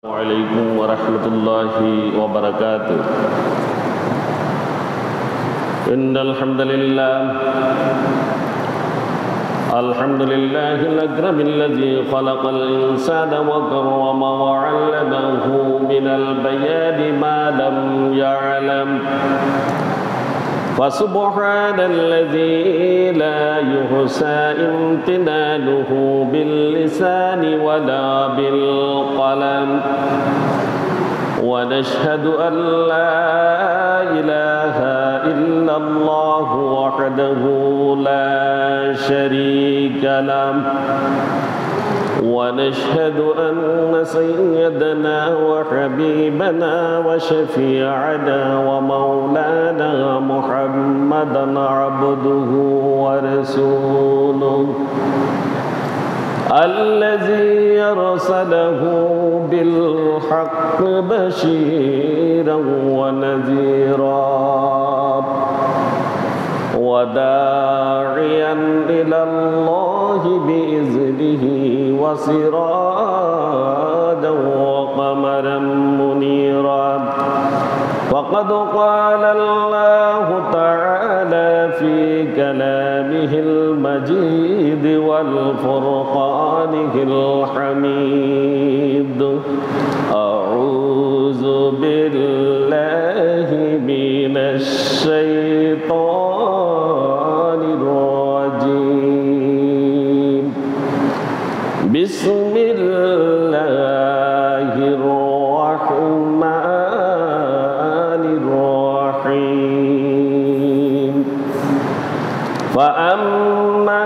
عليكم ورحمة الله وبركاته. إن الحمد لله الأكرم الذي خلق الإنسان وكرم وعلمه من البيان ما لم يعلم، فسبحان الذي لا يحصى امتنانه باللسان ولا بالقلم، ونشهد أن لا إله إلا الله وحده لا شريك له، ونشهد أن سيدنا وحبيبنا وشفيعنا ومولانا محمدا عبده ورسوله الذي أرسله بالحق بشيرا ونذيرا وداعيا إلى الله بإذنه وسراجا وقمرا منيرا. فقد قال الله تعالى في كلامه المجيد والفرقانه الحميد: أعوذ بالله من الشيطان الرجيم. بسم الله الرحمن الرحيم. فأما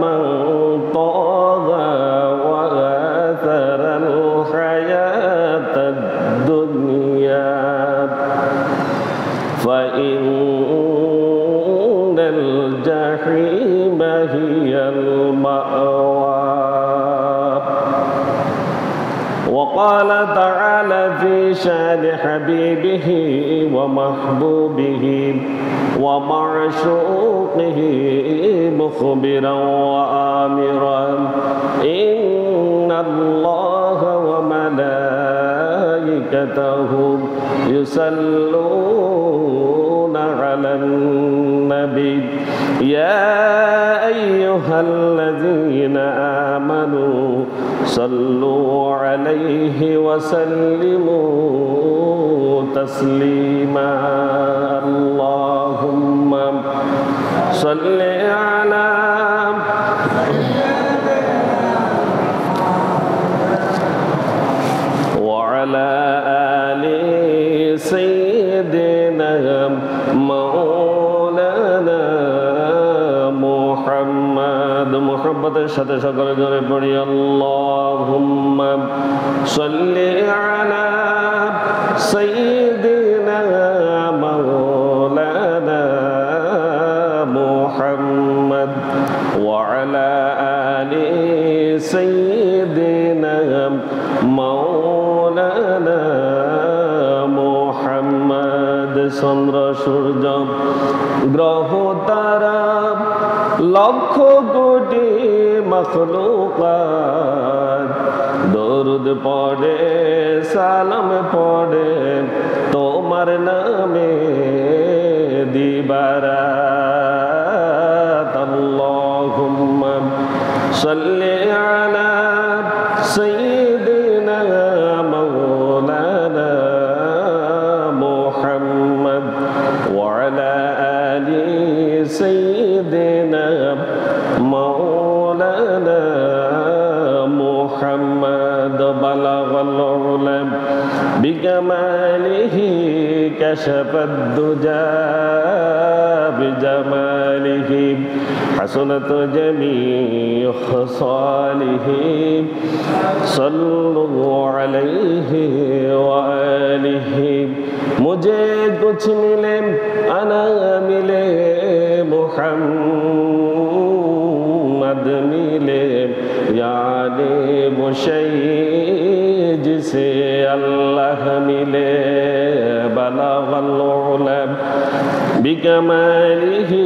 من طغى وآثر الحياة الدنيا فإن الجحيم هي المأوى. وقال تعالى في شان حبيبه ومحبوبه ومعشوقه مخبرا وآمرا: إن الله وملائكته يصلون على النبي يا أيها الذين آمنوا صلوا عليه وسلموا تسليما. اللهم صل على وعلى آل سيدنا مولانا محمد محبতের সাথে সকলে জোরে পড়ি: আল্লাহুম্মা সাল্লি আলা সাইয়্যিদিনা মাওলানা মুহাম্মদ ওয়া আলা আলি সাইয়্যিদিনা মাওলানা মুহাম্মদ। চন্দ্র সূর্য গ্রহ তারা লক্ষ কোটি মখলুকাত দরুদ পড়ে সালাম পড়ে তোমার নামে দিবারাত। আল্লাহুম্মা সাল্লি আলা সাইয়্যিদিনা মাওলানা মুহাম্মদ ওয়া আলা আলি সাইয়্যিদিনা مولانا محمد بلغ العلم بكماله كشف الدجى بجماله حسنت جميع خصاله صلوا عليه وآله। मुझे कुछ मिले अना मिले मुहम्मद मिले याने मुशय्यी जिसे अल्लाह मिले। बलगल उलम बिकमालिही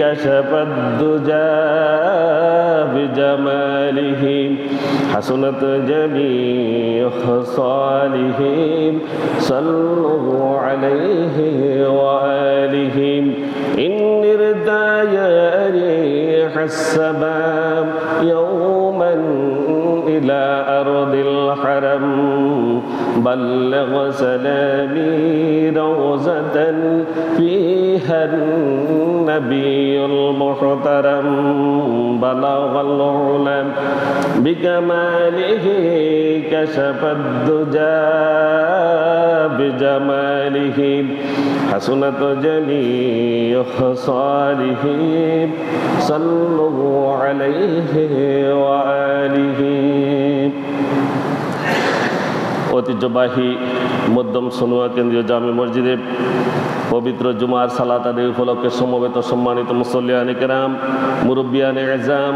كشف الدجى بجماله حسنت جميع خصاله صلوا عليه وآله إني ارتايا ريح السماء يوما إلى أرض الحرم بلغ سلامي روزة فيها النبي المحترم بلغ العلا بكماله كشف الدجى بجماله حسنت جميع خصاله صلوا عليه وآله ঐতিহ্যবাহী মধ্যম সনুয়া কেন্দ্রীয় জামে মসজিদে পবিত্র জুমার সালাত আদায় উপলক্ষে সমবেত সম্মানিত মুসল্লিয়ানে কেরাম, মুরব্বিয়ানে এজাম,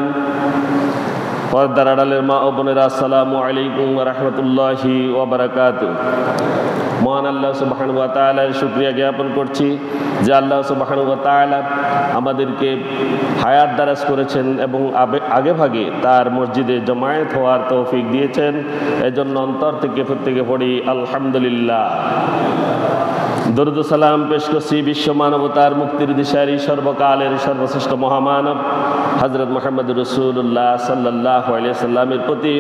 পর্দার আড়ালের মা ও বোনেরা, আসসালামু আলাইকুম ওয়া রাহমাতুল্লাহি ওয়া বারাকাতুহু। মহান আল্লাহ সুবহানাহু ওয়া তাআলার শুকরিয়া জ্ঞাপন করছি যে আল্লাহ সুবহানাহু ওয়া তাআলা আমাদেরকে হায়াত দারাজ করেছেন এবং আগে ভাগে তার মসজিদে জমায়েত হওয়ার তৌফিক দিয়েছেন। এজন্য অন্তর থেকে প্রত্যেকে পড়ি আলহামদুলিল্লাহ। দরুদ ও সালাম পেশ করছি বিশ্ব মানবতার মুক্তির দিশারি সর্বকালের সর্বশ্রেষ্ঠ মহামানব হযরত মুহাম্মদ রাসূলুল্লাহ সাল্লাল্লাহু আলাইহি সাল্লামের প্রতি,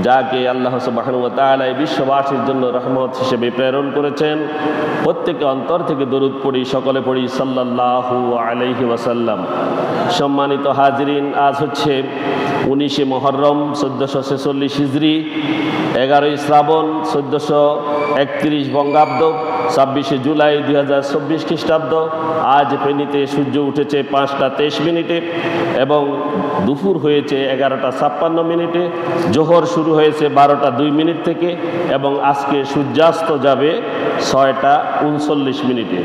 যাকে আল্লাহ সুবহানাহু ওয়া তাআলা বিশ্ববাসীর জন্য রহমত হিসেবে প্রেরণ করেছেন। প্রত্যেকে অন্তর থেকে দরুদ পড়ি, সকলে পড়ি সাল্লাল্লাহু আলাইহি ওয়াসাল্লাম। সম্মানিত হাজিরিন, আজ হচ্ছে 19শে মুহররম 1446 হিজরি, 11ই শ্রাবণ 1431 বঙ্গাব্দ, 26শে জুলাই 2024 খ্রিস্টাব্দ। আজ ফেনীতে সূর্য উঠেছে 5টা 23 মিনিটে এবং দুপুর হয়েছে 11টা 56 মিনিটে। জোহর শুরু হয়েছে 12টা 2 মিনিট থেকে এবং আজকে সূর্যাস্ত যাবে 6টা 39 মিনিটে।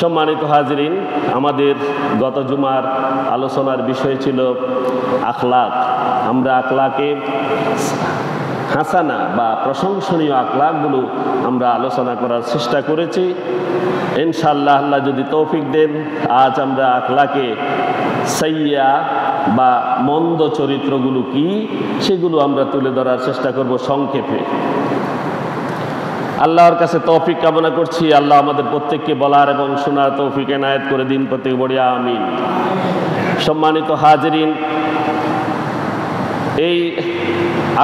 সম্মানিত হাজিরিন, আমাদের গত জুমার আলোচনার বিষয় ছিল আখলাক। আমরা আখলাকে হাসানা বা প্রশংসনীয় আখলাকগুলো আমরা আলোচনা করার চেষ্টা করেছি। ইনশাআল্লাহ আল্লাহ যদি তৌফিক দেন, আজ আমরা আখলাকে সাইয়্যা বা মন্দ চরিত্রগুলো কি সেগুলো আমরা তুলে ধরার চেষ্টা করব সংক্ষেপে। আল্লাহর কাছে তৌফিক কামনা করছি, আল্লাহ আমাদের প্রত্যেককে বলার এবং শোনার তৌফিক এনায়েত করে দিন, প্রত্যেক বড়ি আমিন। সম্মানিত হাজিরিন, এই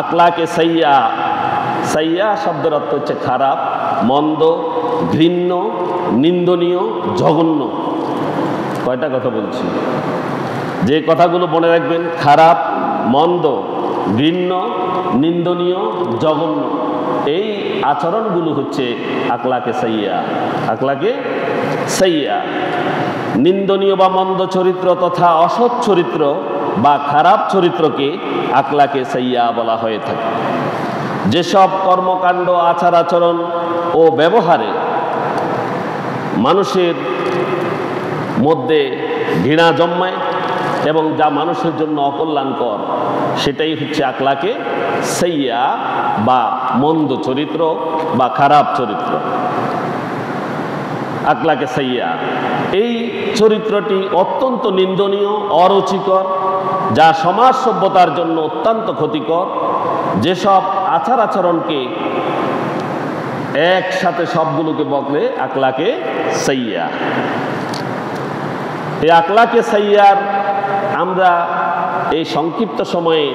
আখলাকে সাইয়্যা, সাইয়্যা শব্দের অর্থ হচ্ছে খারাপ, মন্দ, ঘৃণ্য, নিন্দনীয়, জঘন্য। কয়টা কথা বলছি, যে কথাগুলো মনে রাখবেন: খারাপ, মন্দ, ঘৃণ্য, নিন্দনীয়, জঘন্য। এই আচরণগুলো হচ্ছে আখলাকে সাইয়্যা। আখলাকে সাইয়্যা নিন্দনীয় বা মন্দ চরিত্র তথা অসৎ চরিত্র বা খারাপ চরিত্রকে আখলাকে সাইয়্যা বলা হয়ে থাকে। যেসব কর্মকাণ্ড, আচার আচরণ ও ব্যবহারে মানুষের মধ্যে ঘৃণা জন্মায় এবং যা মানুষের জন্য অকল্যাণকর, সেটাই হচ্ছে আখলাকে সাইয়্যা বা মন্দ চরিত্র বা খারাপ চরিত্র। আখলাকে সাইয়্যা এই চরিত্রটি অত্যন্ত নিন্দনীয়, অরুচিকর, যা সমাজ সভ্যতার জন্য অত্যন্ত ক্ষতিকর। যেসব আচার আচরণকে একসাথে সবগুলোকে বলে আখলাকে সাইয়্যা। এই আখলাকে সাইয়্যার আমরা এই সংক্ষিপ্ত সময়ে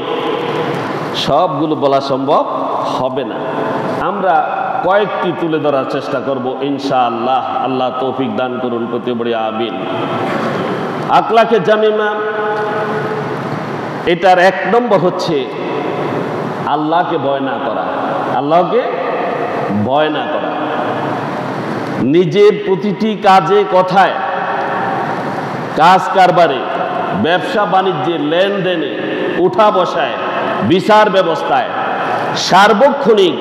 সবগুলো বলা সম্ভব হবে না। আমরা কয়েকটি তুলে ধরার চেষ্টা করব ইনশাআল্লাহ। আল্লাহ তৌফিক দান করুন, প্রতি বড়ি আমিন। আখলাকে জামিমা, এটার 1 নম্বর হচ্ছে আল্লাহকে ভয় না করা। আল্লাহকে ভয় না করা। নিজের প্রতিটি কাজে, কথায়, কাজ কারবারে, ব্যবসা বাণিজ্যে, লেনদেনে, উঠা বসায়, বিচার ব্যবস্থায় সার্বক্ষণিক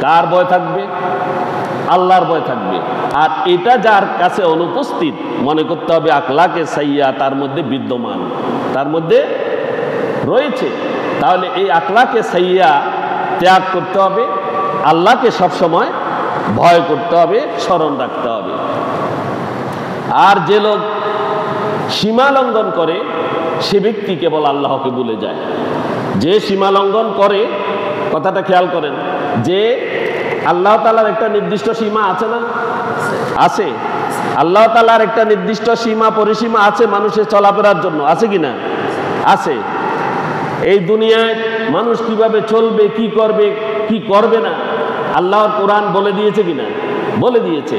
কার ভয় থাকবে? আল্লাহর ভয় থাকবে। আর এটা যার কাছে অনুপস্থিত মনে করতে হবে আখলাকে সাইয়্যা তার মধ্যে বিদ্যমান, তার মধ্যে রয়েছে। তাহলে এই আখলাকে সাইয়্যা ত্যাগ করতে হবে, আল্লাহকে সবসময় ভয় করতে হবে, স্মরণ রাখতে হবে। আর যে লোক সীমা লঙ্ঘন করে সে ব্যক্তি কেবল আল্লাহকে ভুলে যায়। যে সীমা লঙ্ঘন করে, কথাটা খেয়াল করেন, যে আল্লাহ তাআলার একটা নির্দিষ্ট সীমা আছে না? আছে। আল্লাহ তাআলার একটা নির্দিষ্ট সীমা পরিসীমা আছে মানুষের চলাফেরার জন্য, আছে কি না? আছে। এই দুনিয়ায় মানুষ কিভাবে চলবে, কি করবে, কি করবে না, আল্লাহর কোরআন বলে দিয়েছে কিনা? বলে দিয়েছে।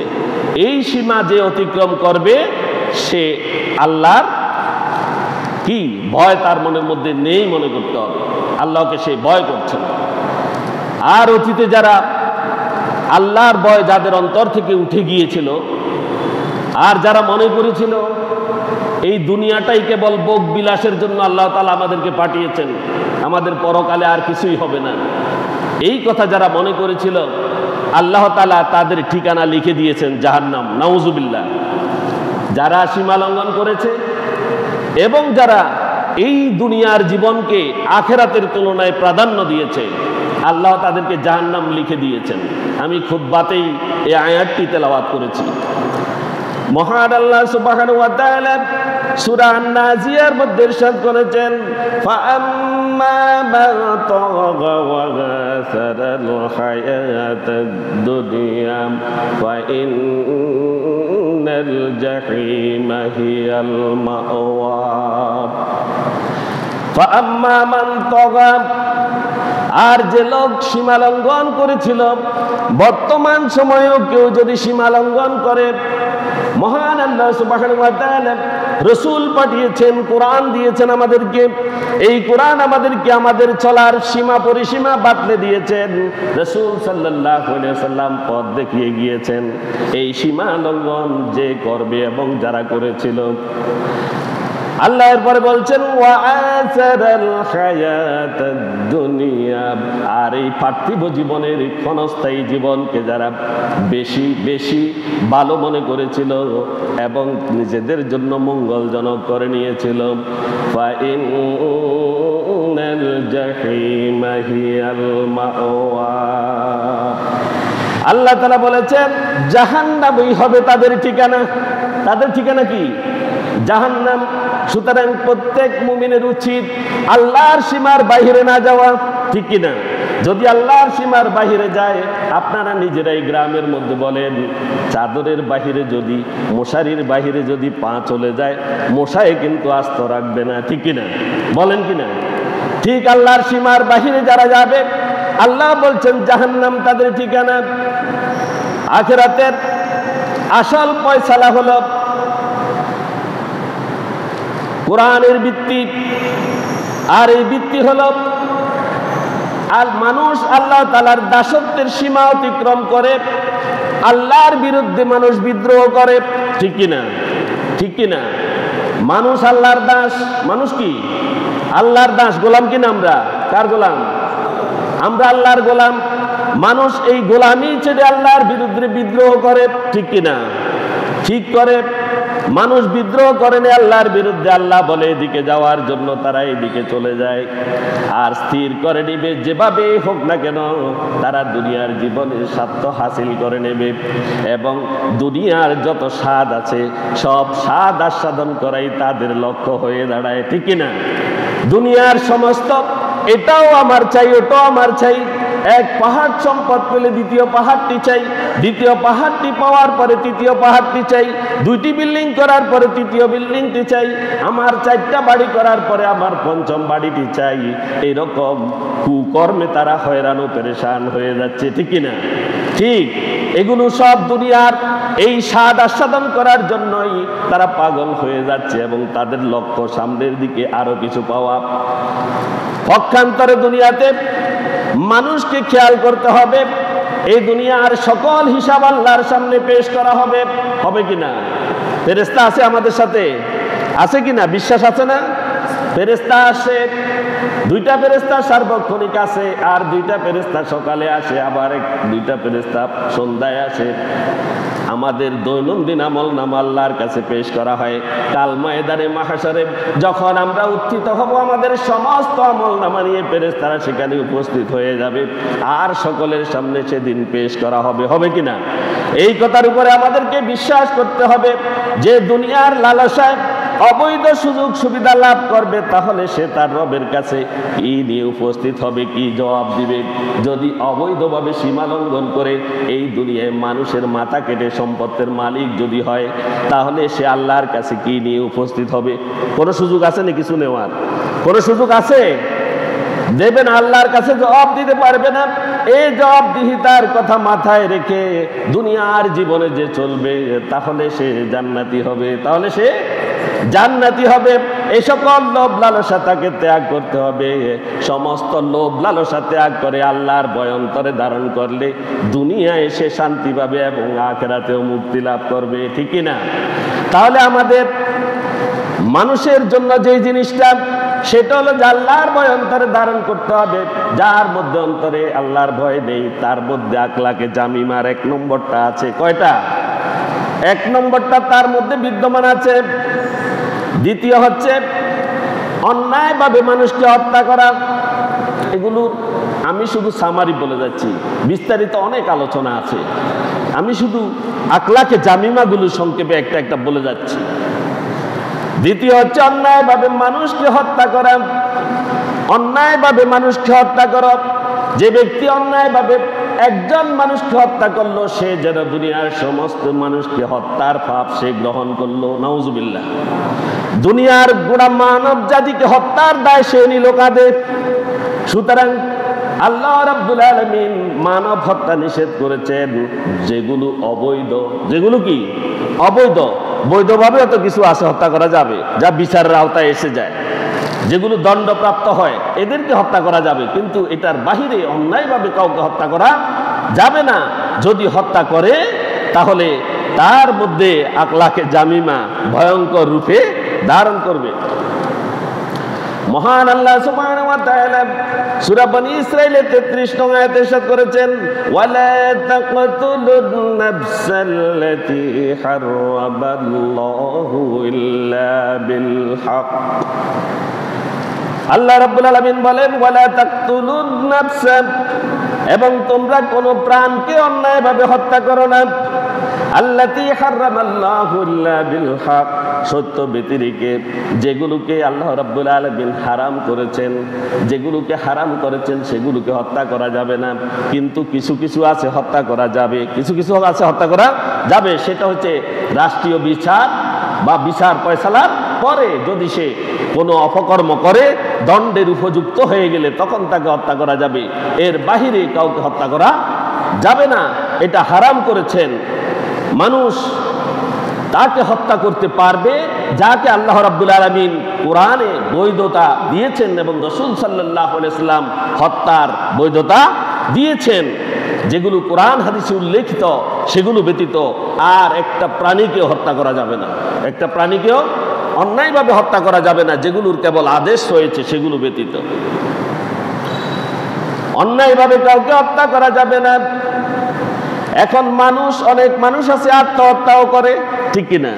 এই সীমা যে অতিক্রম করবে সে আল্লাহর কি ভয় তার মনের মধ্যে নেই মনে করতে হবে, আল্লাহকে সে ভয় করছে না। আর অতীতে যারা আল্লাহর ভয় যাদের অন্তর থেকে উঠে গিয়েছিল, আর যারা মনে করেছিল এই দুনিয়াটাই কেবল ভোগ বিলাসের জন্য আল্লাহ তাআলা আমাদেরকে পাঠিয়েছেন, আমাদের পরকালে আর কিছুই হবে না, এই কথা যারা মনে করেছিল, আল্লাহ তাআলা তাদের ঠিকানা লিখে দিয়েছেন জাহান্নাম, নাউজুবিল্লাহ। যারা সীমা লঙ্ঘন করেছে এবং যারা এই দুনিয়ার জীবনকে আখিরাতের তুলনায় প্রাধান্য দিয়েছে, আল্লাহ তাদেরকে জাহান্নাম লিখে দিয়েছেন। আমি খুতবাতেই এই আয়াতটি তেলাওয়াত করেছি। মহান আল্লাহ সুবহানাহু ওয়া তাআলা সূরা আন-নাজিয়ার মধ্যে ইরশাদ করেছেন, ফাআম্মা মান তাগা ওয়া আসারাল হায়াতাদ দুনিয়া ফা ইন্নাল জাহিমা হিয়াল মাওয়া। ফাআম্মা মান তাগা, আর যে লোক সীমা লঙ্ঘন করেছিল, বর্তমান সময়েও কেউ যদি সীমা লঙ্ঘন করে, মহান আল্লাহ সুবহানাহু ওয়া তাআলা রাসূল পাঠিয়েছেন, কোরআন দিয়েছেন আমাদেরকে। এই কোরআন আমাদেরকে আমাদের চলার সীমা পরিসীমা বাতলে দিয়েছেন। রাসূল সাল্লাল্লাহু আলাইহি ওয়াসাল্লাম পথ দেখিয়ে গিয়েছেন। এই সীমা লঙ্ঘন যে করবে এবং যারা করেছিল, আল্লাহ এরপরে বলছেন ওয়া আসারাল হায়াতাদ দুনিয়া, আর এই পার্থিব জীবনের ক্ষণস্থায়ী জীবনকে যারা বেশি বেশি ভালো মনে করেছিল এবং নিজেদের জন্য মঙ্গলজনক করে নিয়েছিল, ফা ইন্নাল জাহিমা হিয়াল মাওয়া। আল্লাহ তাআলা বলেছেন জাহান্নামই হবে তাদের ঠিকানা। তাদের ঠিকানা কি? জাহান্নাম। সুতরাং প্রত্যেক মুমিনের উচিত আল্লাহর সীমার বাহিরে না যাওয়া, ঠিক কিনা? যদি আল্লাহর সীমার বাহিরে যায়, আপনারা নিজেরাই গ্রামের মধ্যে বলেন, চাদরের বাহিরে যদি, মশারির বাহিরে যদি পা চলে যায়, মশায় কিন্তু আস্ত রাখবে না, ঠিক কিনা? বলেন কিনা? ঠিক আল্লাহর সীমার বাহিরে যারা যাবে, আল্লাহ বলছেন জাহান্নাম তাদের ঠিকানা। আখিরাতের আসল ফয়সালা হলো কোরআনের ভিত্তি, আর এই ভিত্তি হলো আর মানুষ আল্লাহ তাআলার দাসত্বের সীমা অতিক্রম করে, আল্লাহর বিরুদ্ধে মানুষ বিদ্রোহ করে, ঠিক কিনা? ঠিক কিনা? মানুষ আল্লাহর দাস। মানুষ কি? আল্লাহর দাস। গোলাম কিনা আমরা? কার গোলাম? আমরা আল্লাহর গোলাম। মানুষ এই গোলামি ছেড়ে আল্লাহর বিরুদ্ধে বিদ্রোহ করে, ঠিক কিনা? ঠিক করে। মানুষ বিদ্রোহ করে না আল্লাহর বিরুদ্ধে, আল্লাহ বলে এদিকে যাওয়ার জন্য, তারা এদিকে চলে যায়। আর স্থির করে নিবে যেভাবে হোক না কেন তারা দুনিয়ার জীবনের স্বার্থ হাসিল করে নেবে, এবং দুনিয়ার যত স্বাদ আছে সব স্বাদ আস্বাদন করাই তাদের লক্ষ্য হয়ে দাঁড়ায়, ঠিক কিনা? দুনিয়ার সমস্ত এটাও আমার চাই, ওটাও আমার চাই। এক পাহাড় সম্পদ পেলে দ্বিতীয় পাহাড়টি চাই, দ্বিতীয় পাহাড়টি পাওয়ার পরে তৃতীয় পাহাড়টি চাই, দুইটি বিল্ডিং করার পরে তৃতীয় বিল্ডিংটি চাই, আমার চারটা বাড়ি করার পরে আমার পঞ্চম বাড়িটি চাই। এইরকম কুকর্মে তারা হয়রান ও পেরেশান হয়ে যাচ্ছে, ঠিক কিনা? ঠিক। এগুলো সব দুনিয়ার এই স্বাদ আস্বাদন করার জন্যই তারা পাগল হয়ে যাচ্ছে, এবং তাদের লক্ষ্য সামনের দিকে আরো কিছু পাওয়া। পক্ষান্তরে দুনিয়াতে মানুষকে খেয়াল করতে হবে, এই দুনিয়ার সকল হিসাব আল্লাহর সামনে পেশ করা হবে। হবে কিনা? ফেরেশতা আছে আমাদের সাথে, আছে কিনা? বিশ্বাস আছে না? ফেরেশতা আসে, দুইটা ফেরেশতা সার্বক্ষণিক আসে, আর দুইটা ফেরেশতা সকালে আসে, আবার দুইটা ফেরেশতা সন্ধ্যায় আসে। আমাদের দৈনন্দিন আমল নামা আল্লাহর কাছে পেশ করা হয়। কাল ময়দানে মাহশরে যখন আমরা উত্থিত হব, আমাদের সমস্ত আমল নামা নিয়ে ফেরেশতারা সেখানে উপস্থিত হয়ে যাবে, আর সকলের সামনে সেদিন পেশ করা হবে। হবে কিনা? এই কথার উপরে আমাদেরকে বিশ্বাস করতে হবে যে দুনিয়ার লালসায় অবৈধ সুযোগ সুবিধা লাভ করবে, তাহলে সে তার রবের কাছে কি নিয়ে উপস্থিত হবে, কি জবাব দিবে? যদি অবৈধভাবে সীমা লঙ্ঘন করে এই দুনিয়ায় মানুষের মাথা কেটে সম্পত্তির মালিক যদি হয়, তাহলে সে আল্লাহর কাছে কি নিয়ে উপস্থিত হবে? কোনো সুযোগ আছে না কিছু নেওয়ার? কোনো সুযোগ আছে? দেবেন, আল্লাহর কাছে জবাব দিতে পারবে না। এই জবাবদিহিতার কথা মাথায় রেখে দুনিয়ার জীবনে যে চলবে, তাহলে সে জান্নাতি হবে, তাহলে সে জান্নাতি হবে। এই সকল লোভ লালসা তাকে ত্যাগ করতে হবে। সমস্ত লোভ লালসা ত্যাগ করে আল্লাহর ভয় অন্তরে ধারণ করলে দুনিয়ায় সে শান্তি পাবে এবং আখিরাতেও মুক্তি লাভ করবে, ঠিক কি না? তাহলে আমাদের মানুষের জন্য যে জিনিসটা, সেটা হলো যে আল্লাহর ভয় অন্তরে ধারণ করতে হবে। যার মধ্যে অন্তরে আল্লাহর ভয় নেই, তার মধ্যে আখলাকে জামিমার 1 নম্বরটা আছে। কয়টা? 1 নম্বরটা তার মধ্যে বিদ্যমান আছে। দ্বিতীয় হচ্ছে অন্যায়ভাবে মানুষকে হত্যা করা। এগুলো আমি শুধু সামারি বলে যাচ্ছি, বিস্তারিত অনেক আলোচনা আছে। আমি শুধু আখলাকে জামিমাগুলো সংক্ষেপে একটা একটা বলে যাচ্ছি। দ্বিতীয় হচ্ছে অন্যায়ভাবে মানুষকে হত্যা করা। অন্যায়ভাবে মানুষকে হত্যা করা, যে ব্যক্তি অন্যায়ভাবে একজন মানুষকে হত্যা করলো, সে যেন দুনিয়ার সমস্ত মানুষকে হত্যার পাপ সে গ্রহণ করলো। নাউজুবিল্লাহ। দুনিয়ার গোড়া মানব জাতিকে হত্যার দায় সে নিল কাঁধে। সুতরাং আল্লাহ রাব্বুল আলামিন মানব হত্যা নিষেধ করেছেন, যেগুলো অবৈধ। যেগুলো কি অবৈধ? বৈধভাবে অত কিছু আছে হত্যা করা যাবে, যা বিচারের আওতায় এসে যায়, যেগুলো দণ্ডপ্রাপ্ত হয়, এদেরকে হত্যা করা যাবে। কিন্তু এটার বাহিরে অন্যায়ভাবে কাউকে হত্যা করা যাবে না। যদি হত্যা করে তাহলে তার মধ্যে আখলাকে জামিমা ভয়ঙ্কর রূপে ধারণ করবে। মহান আল্লাহ সুবহানাহু ওয়া তাআলা সূরা বনী ইসরাঈলের 33 নং আয়াতে ইরশাদ করেছেন, ওয়ালা তাকতুলুন নাফসাল্লাতী হারামাল্লাহু ইল্লা বিল হক। আল্লাহ রাব্বুল আলামিন বলেন, ওয়ালা তাকতুলুন নাফসা, এবং তোমরা কোন প্রাণকে অন্যায়ভাবে হত্যা করো না। আল্লাতী হারামাল্লাহু ইল্লা বিল হক, সত্য ব্যতিরেকে যেগুলোকে আল্লাহ রাব্বুল আলামিন হারাম করেছেন, যেগুলোকে হারাম করেছেন সেগুলোকে হত্যা করা যাবে না। কিন্তু কিছু কিছু আছে হত্যা করা যাবে, কিছু কিছু আছে হত্যা করা যাবে। সেটা হচ্ছে রাষ্ট্রীয় বিচার বা বিচার ফয়সালার পরে যদি সে কোনো অপকর্ম করে দণ্ডের উপযুক্ত হয়ে গেলে তখন তাকে হত্যা করা যাবে। এর বাহিরে কাউকে হত্যা করা যাবে না। এটা হারাম করেছেন। মানুষ তাকে হত্যা করতে পারবে যাকে আল্লাহ রাব্বুল আলামিন কোরআনে বৈধতা দিয়েছেন এবং রাসূল সাল্লাল্লাহু আলাইহি ওয়াসাল্লাম হত্যার বৈধতা দিয়েছেন। যেগুলো কোরআন হাদিসে উল্লেখিত সেগুলো ব্যতীত আর একটা প্রাণীকেও হত্যা করা যাবে না। একটা প্রাণীকেও অন্যায়ভাবে হত্যা করা যাবে না, যেগুলোর কেবল আদেশ রয়েছে সেগুলো ব্যতীত। অন্যায়ভাবে কাউকে হত্যা করা যাবে না। এখন অনেক মানুষ আছে আত্মহত্যাও করে, ঠিক কিনা?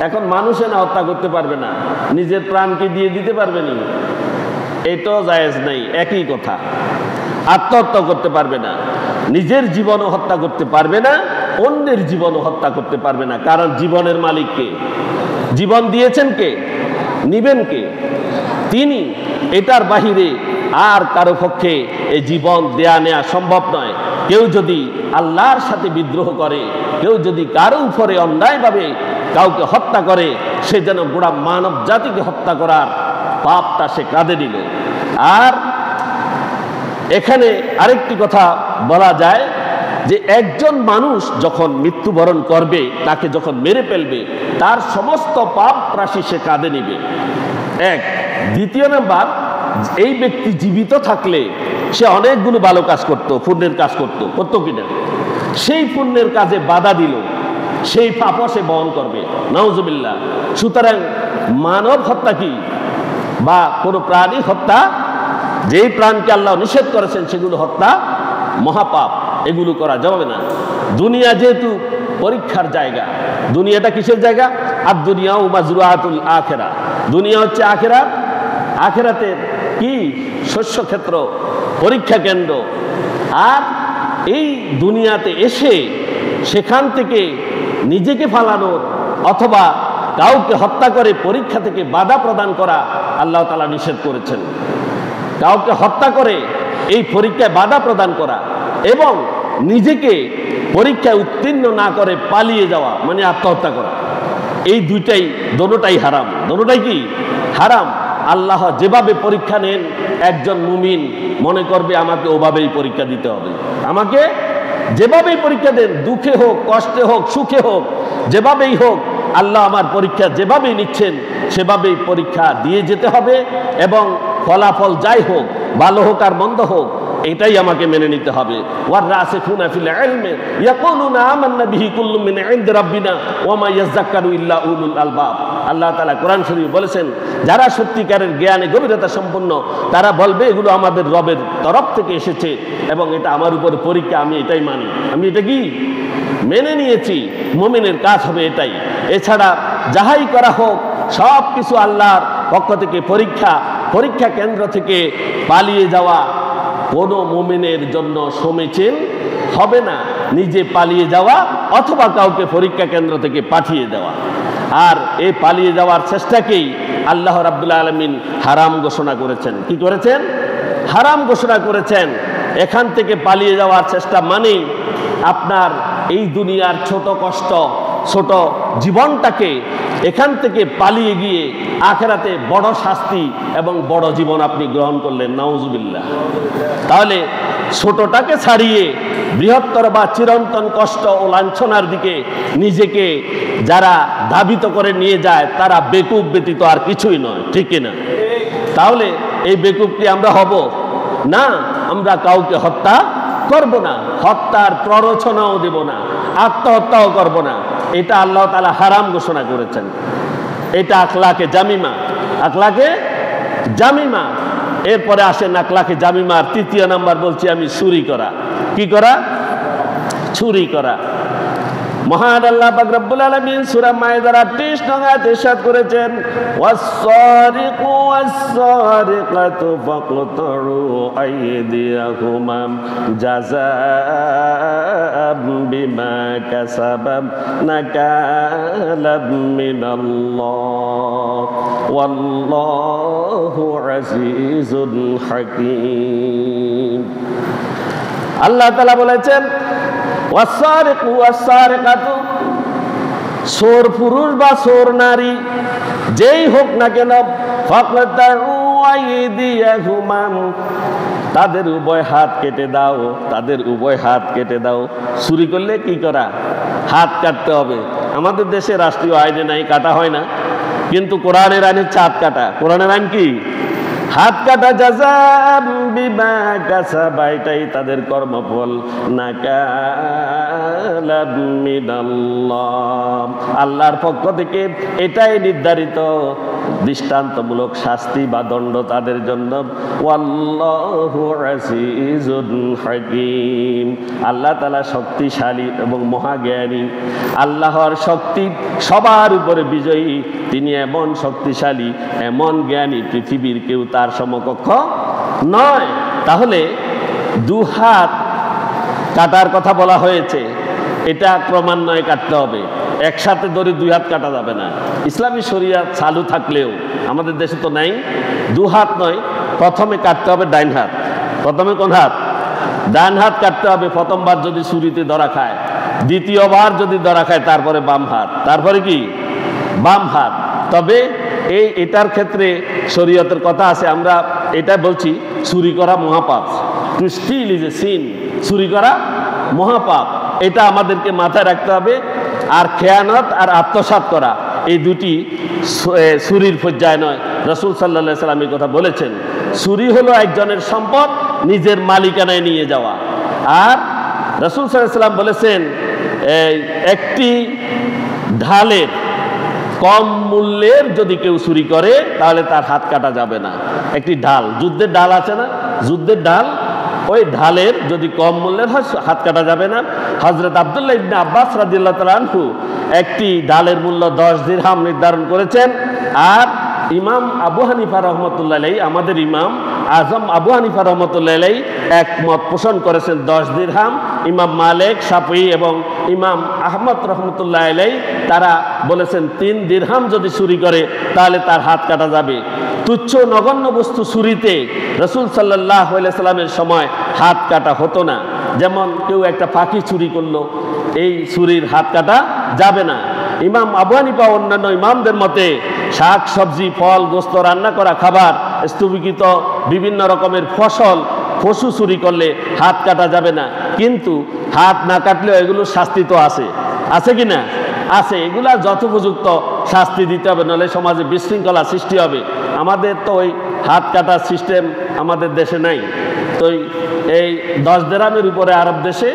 এখন মানুষে না হত্যা করতে পারবে না, নিজের প্রাণকে দিয়ে দিতে পারবে না, এটাও জায়েজ নেই। একই কথা, আত্মহত্যা করতে পারবে না, নিজের জীবনও হত্যা করতে পারবে না, অন্যের জীবনও হত্যা করতে পারবে না। কারণ জীবনের মালিক কে? জীবন দিয়েছেন কে? নিবেন কে? তিনি। এটার বাহিরে আর কারো পক্ষে এই জীবন দেয়া নেয়া সম্ভব নয়। কেউ যদি আল্লাহর সাথে বিদ্রোহ করে, কেউ যদি কারো উপরে অন্যায়ভাবে কাউকে হত্যা করে, সে যেন গোড়া মানব জাতিকে হত্যা করার পাপটা সে কাঁধে নিল। আর এখানে আরেকটি কথা বলা যায় যে একজন মানুষ যখন মৃত্যুবরণ করবে, তাকে যখন মেরে ফেলবে, তার সমস্ত পাপ রাশি সে কাঁধে নিবে। এক। দ্বিতীয় নাম্বার, এই ব্যক্তি জীবিত থাকলে সে অনেকগুলো ভালো কাজ করত, পুণ্যের কাজ করতো কিনা? সেই পুণ্যের কাজে বাধা দিল, সেই পাপও সে বহন করবে। নাউজুবিল্লাহ। সুতরাং মানব হত্যা কি বা কোনো প্রাণী হত্যা, যেই প্রাণকে আল্লাহ নিষেধ করেছেন সেগুলো হত্যা মহাপাপ, এগুলো করা যাবে না। দুনিয়া যেহেতু পরীক্ষার জায়গা, দুনিয়াটা কিসের জায়গা? আর দুনিয়াও মাজরুআতুল আখিরা, দুনিয়া হচ্ছে আখিরাত, আখিরাতের কি শস্য ক্ষেত্র, পরীক্ষা কেন্দ্র। আর এই দুনিয়াতে এসে সেখান থেকে নিজেকে ফালানোর অথবা কাউকে হত্যা করে পরীক্ষা থেকে বাধা প্রদান করা আল্লাহ তাআলা নিষেধ করেছেন। কাউকে হত্যা করে এই পরীক্ষায় বাধা প্রদান করা এবং নিজেকে পরীক্ষায় উত্তীর্ণ না করে পালিয়ে যাওয়া মানে আত্মহত্যা করা, এই দোনোটাই হারাম। দোনোটাই কি হারাম। আল্লাহ যেভাবে পরীক্ষা নেন, একজন মুমিন মনে করবে আমাকে ওভাবেই পরীক্ষা দিতে হবে। আমাকে যেভাবেই পরীক্ষা দেন, দুঃখে হোক, কষ্টে হোক, সুখে হোক, যেভাবেই হোক, আল্লাহ আমার পরীক্ষা যেভাবেই নিচ্ছেন সেভাবেই পরীক্ষা দিয়ে যেতে হবে এবং ফলাফল যাই হোক, ভালো হোক আর মন্দ হোক, এটাই আমাকে মেনে নিতে হবে। ওয়ার-রাসিখুনা ফিল ইলমি ইয়াকুলুনা আমান্না বিহি কুল্লুম মিন ইনদি রাব্বিনা ওয়া মা ইয়াযাক্কারু ইল্লা উলুল আলবাব। আল্লাহ তাআলা কোরআন শরীফে বলেছেন, যারা সত্যিকারের জ্ঞানে গভীরতা সম্পন্ন তারা বলবে এগুলো আমাদের রবের তরফ থেকে এসেছে এবং এটা আমার উপর পরীক্ষা, আমি এটাই মানি, আমি এটা কি মেনে নিয়েছি। মুমিনের কাজ হবে এটাই। এছাড়া যাহাই করা হোক সব কিছু আল্লাহর পক্ষ থেকে পরীক্ষা কেন্দ্র থেকে পালিয়ে যাওয়া কোনো মুমিনের জন্য সমীচীন হবে না। নিজে পালিয়ে যাওয়া অথবা কাউকে পরীক্ষা কেন্দ্র থেকে পাঠিয়ে দেওয়া। আর এই পালিয়ে যাওয়ার চেষ্টাকেই আল্লাহ রাব্বুল আলামিন হারাম ঘোষণা করেছেন। কি করেছেন? হারাম ঘোষণা করেছেন। এখান থেকে পালিয়ে যাওয়ার চেষ্টা মানে আপনার এই দুনিয়ার ছোট কষ্ট, ছোট জীবনটাকে এখান থেকে পালিয়ে গিয়ে আখিরাতে বড় শাস্তি এবং বড় জীবন আপনি গ্রহণ করলেন, নাউজুবিল্লাহ। তাহলে ছোটটাকে ছাড়িয়ে বৃহত্তর বা চিরন্তন কষ্ট ও লাঞ্ছনার দিকে নিজেকে যারা ধাবিত করে নিয়ে যায় তারা বেকুব ব্যতীত আর কিছুই নয়, ঠিক কিনা? তাহলে এই বেকুব কি আমরা হব না? আমরা কাউকে হত্যা করব না, হত্যার প্ররোচনাও দেব না, আত্মহত্যাও করব না। এটা আল্লাহ তাআলা হারাম ঘোষণা করেছেন। এটা আখলাকে জামিমা, আখলাকে জামিমা। এরপরে আসেন আখলাকে জামিমার তৃতীয় নাম্বার বলছি আমি, চুরি করা। কি করা? চুরি করা। মহান আল্লাহ পাক রব্বুল আলামিন সূরা মায়েদার 38 নং আয়াতে ইরশাদ করেছেন, ওয়াস-সারিকু ওয়াস-সারিকাতু ফাকতাউ আইদিয়াহুমা জাযাআম বিমা কাসাবা নাকালাম মিনাল্লাহ ওয়াল্লাহু আজিজুন হাকীম। আল্লাহ তাআলা বলেছেন, ওয়াস-সারিকু ওয়াস-সারিকাতু, চোর পুরুষ বা চোর নারী যেই হোক না কেন, ফাকতাউ আইদিয়াহুমা, তাদের উভয় হাত কেটে দাও, তাদের উভয় হাত কেটে দাও। চুরি করলে কি করা? হাত কাটতে হবে। আমাদের দেশে রাষ্ট্রীয় আইনে নাই, কাটা হয় না, কিন্তু কোরআনের আইনে হাত কাটা। কোরআনের আইন কি? হাত কাটা। জাযাম বিমা কাসাবা, এটাই তাদের কর্মফল। নাকালাম মিনাল্লাহ, আল্লাহর পক্ষ থেকে এটাই নির্ধারিত দৃষ্টান্তমূলক শাস্তি বা দণ্ড তাদের জন্য। ওয়াল্লাহু আজিজুন হাকীম, আল্লাহ তাআলা শক্তিশালী এবং মহাজ্ঞানী। আল্লাহর শক্তি সবার উপরে বিজয়ী। তিনি এমন শক্তিশালী, এমন জ্ঞানী, পৃথিবীর কেউ তার সমকক্ষ নয়। তাহলে দু হাত কাটার কথা বলা হয়েছে, এটা ক্রমান্বয়ে কাটতে হবে। একসাথে ধরে দুই হাত কাটা যাবে না। ইসলামী শরিয়াত চালু থাকলেও আমাদের দেশে তো নাই। দু হাত নয়, প্রথমে কাটতে হবে ডাইন হাত। প্রথমে কোন হাত? ডান হাত কাটতে হবে। প্রথমবার যদি ছুরিতে ধরা খায়, দ্বিতীয়বার যদি ধরা খায় তারপরে বাম হাত, তারপরে কি বাম হাত। তবে এটার ক্ষেত্রে শরীয়তের কথা আছে। আমরা এটা বলছি, চুরি করা মহাপাপ। To steal is a sin, চুরি করা মহাপাপ। এটা আমাদেরকে মাথায় রাখতে হবে। আর খেয়ানত আর আত্মসাৎ করা, এই দুটি চুরির পর্যায়ে নয়। রাসূল সাল্লাল্লাহু আলাইহি সাল্লাম এই কথা বলেছেন, চুরি হলো একজনের সম্পদ নিজের মালিকানায় নিয়ে যাওয়া। আর রাসূল সাল্লাল্লাহু আলাইহি সাল্লাম বলেছেন, একটি ঢালের কম মূল্যের যদি কেউ চুরি করে তাহলে তার হাত কাটা যাবে না। একটি ঢাল, যুদ্ধের ঢাল আছে না, যুদ্ধের ঢাল, ওই ঢালের যদি কম মূল্যের হয় হাত কাটা যাবে না। হযরত আব্দুল্লাহ ইবনে আব্বাস রাদিয়াল্লাহু তাআলা আনহু একটি ঢালের মূল্য 10 দিরহাম নির্ধারণ করেছেন। আর ইমাম আবু হানিফা রাহমাতুল্লাহ আলাইহি, আমাদের ইমাম, আজম আবু হানিফা রহমতুল্লাহ আলাইহি একমত পোষণ করেছেন 10 দিরহাম। ইমাম মালিক, শাফিঈ এবং ইমাম আহমদ রহমতুল্লাহ আলাইহি তারা বলেছেন 3 দিরহাম যদি চুরি করে তাহলে তার হাত কাটা যাবে। তুচ্ছ নগণ্য বস্তু চুরিতে রাসূল সাল্লাল্লাহু আলাইহি সাল্লামের সময় হাত কাটা হতো না। যেমন কেউ একটা পাখি চুরি করলো, এই চুরির হাত কাটা যাবে না। ইমাম আবু হানিফা অন্যান্য ইমামদের মতে শাক সবজি, ফল, গোস্ত, রান্না করা খাবার, স্থূপিকৃত বিভিন্ন রকমের ফসল, পশু চুরি করলে হাত কাটা যাবে না। কিন্তু হাত না কাটলেও এগুলো শাস্তি তো আছে, আছে কি না? আছে। এগুলা যথোপযুক্ত শাস্তি দিতে হবে, নাহলে সমাজে বিশৃঙ্খলা সৃষ্টি হবে। আমাদের তো ওই হাত কাটার সিস্টেম আমাদের দেশে নাই। তো এই 10 দিরহামের উপরে আরব দেশে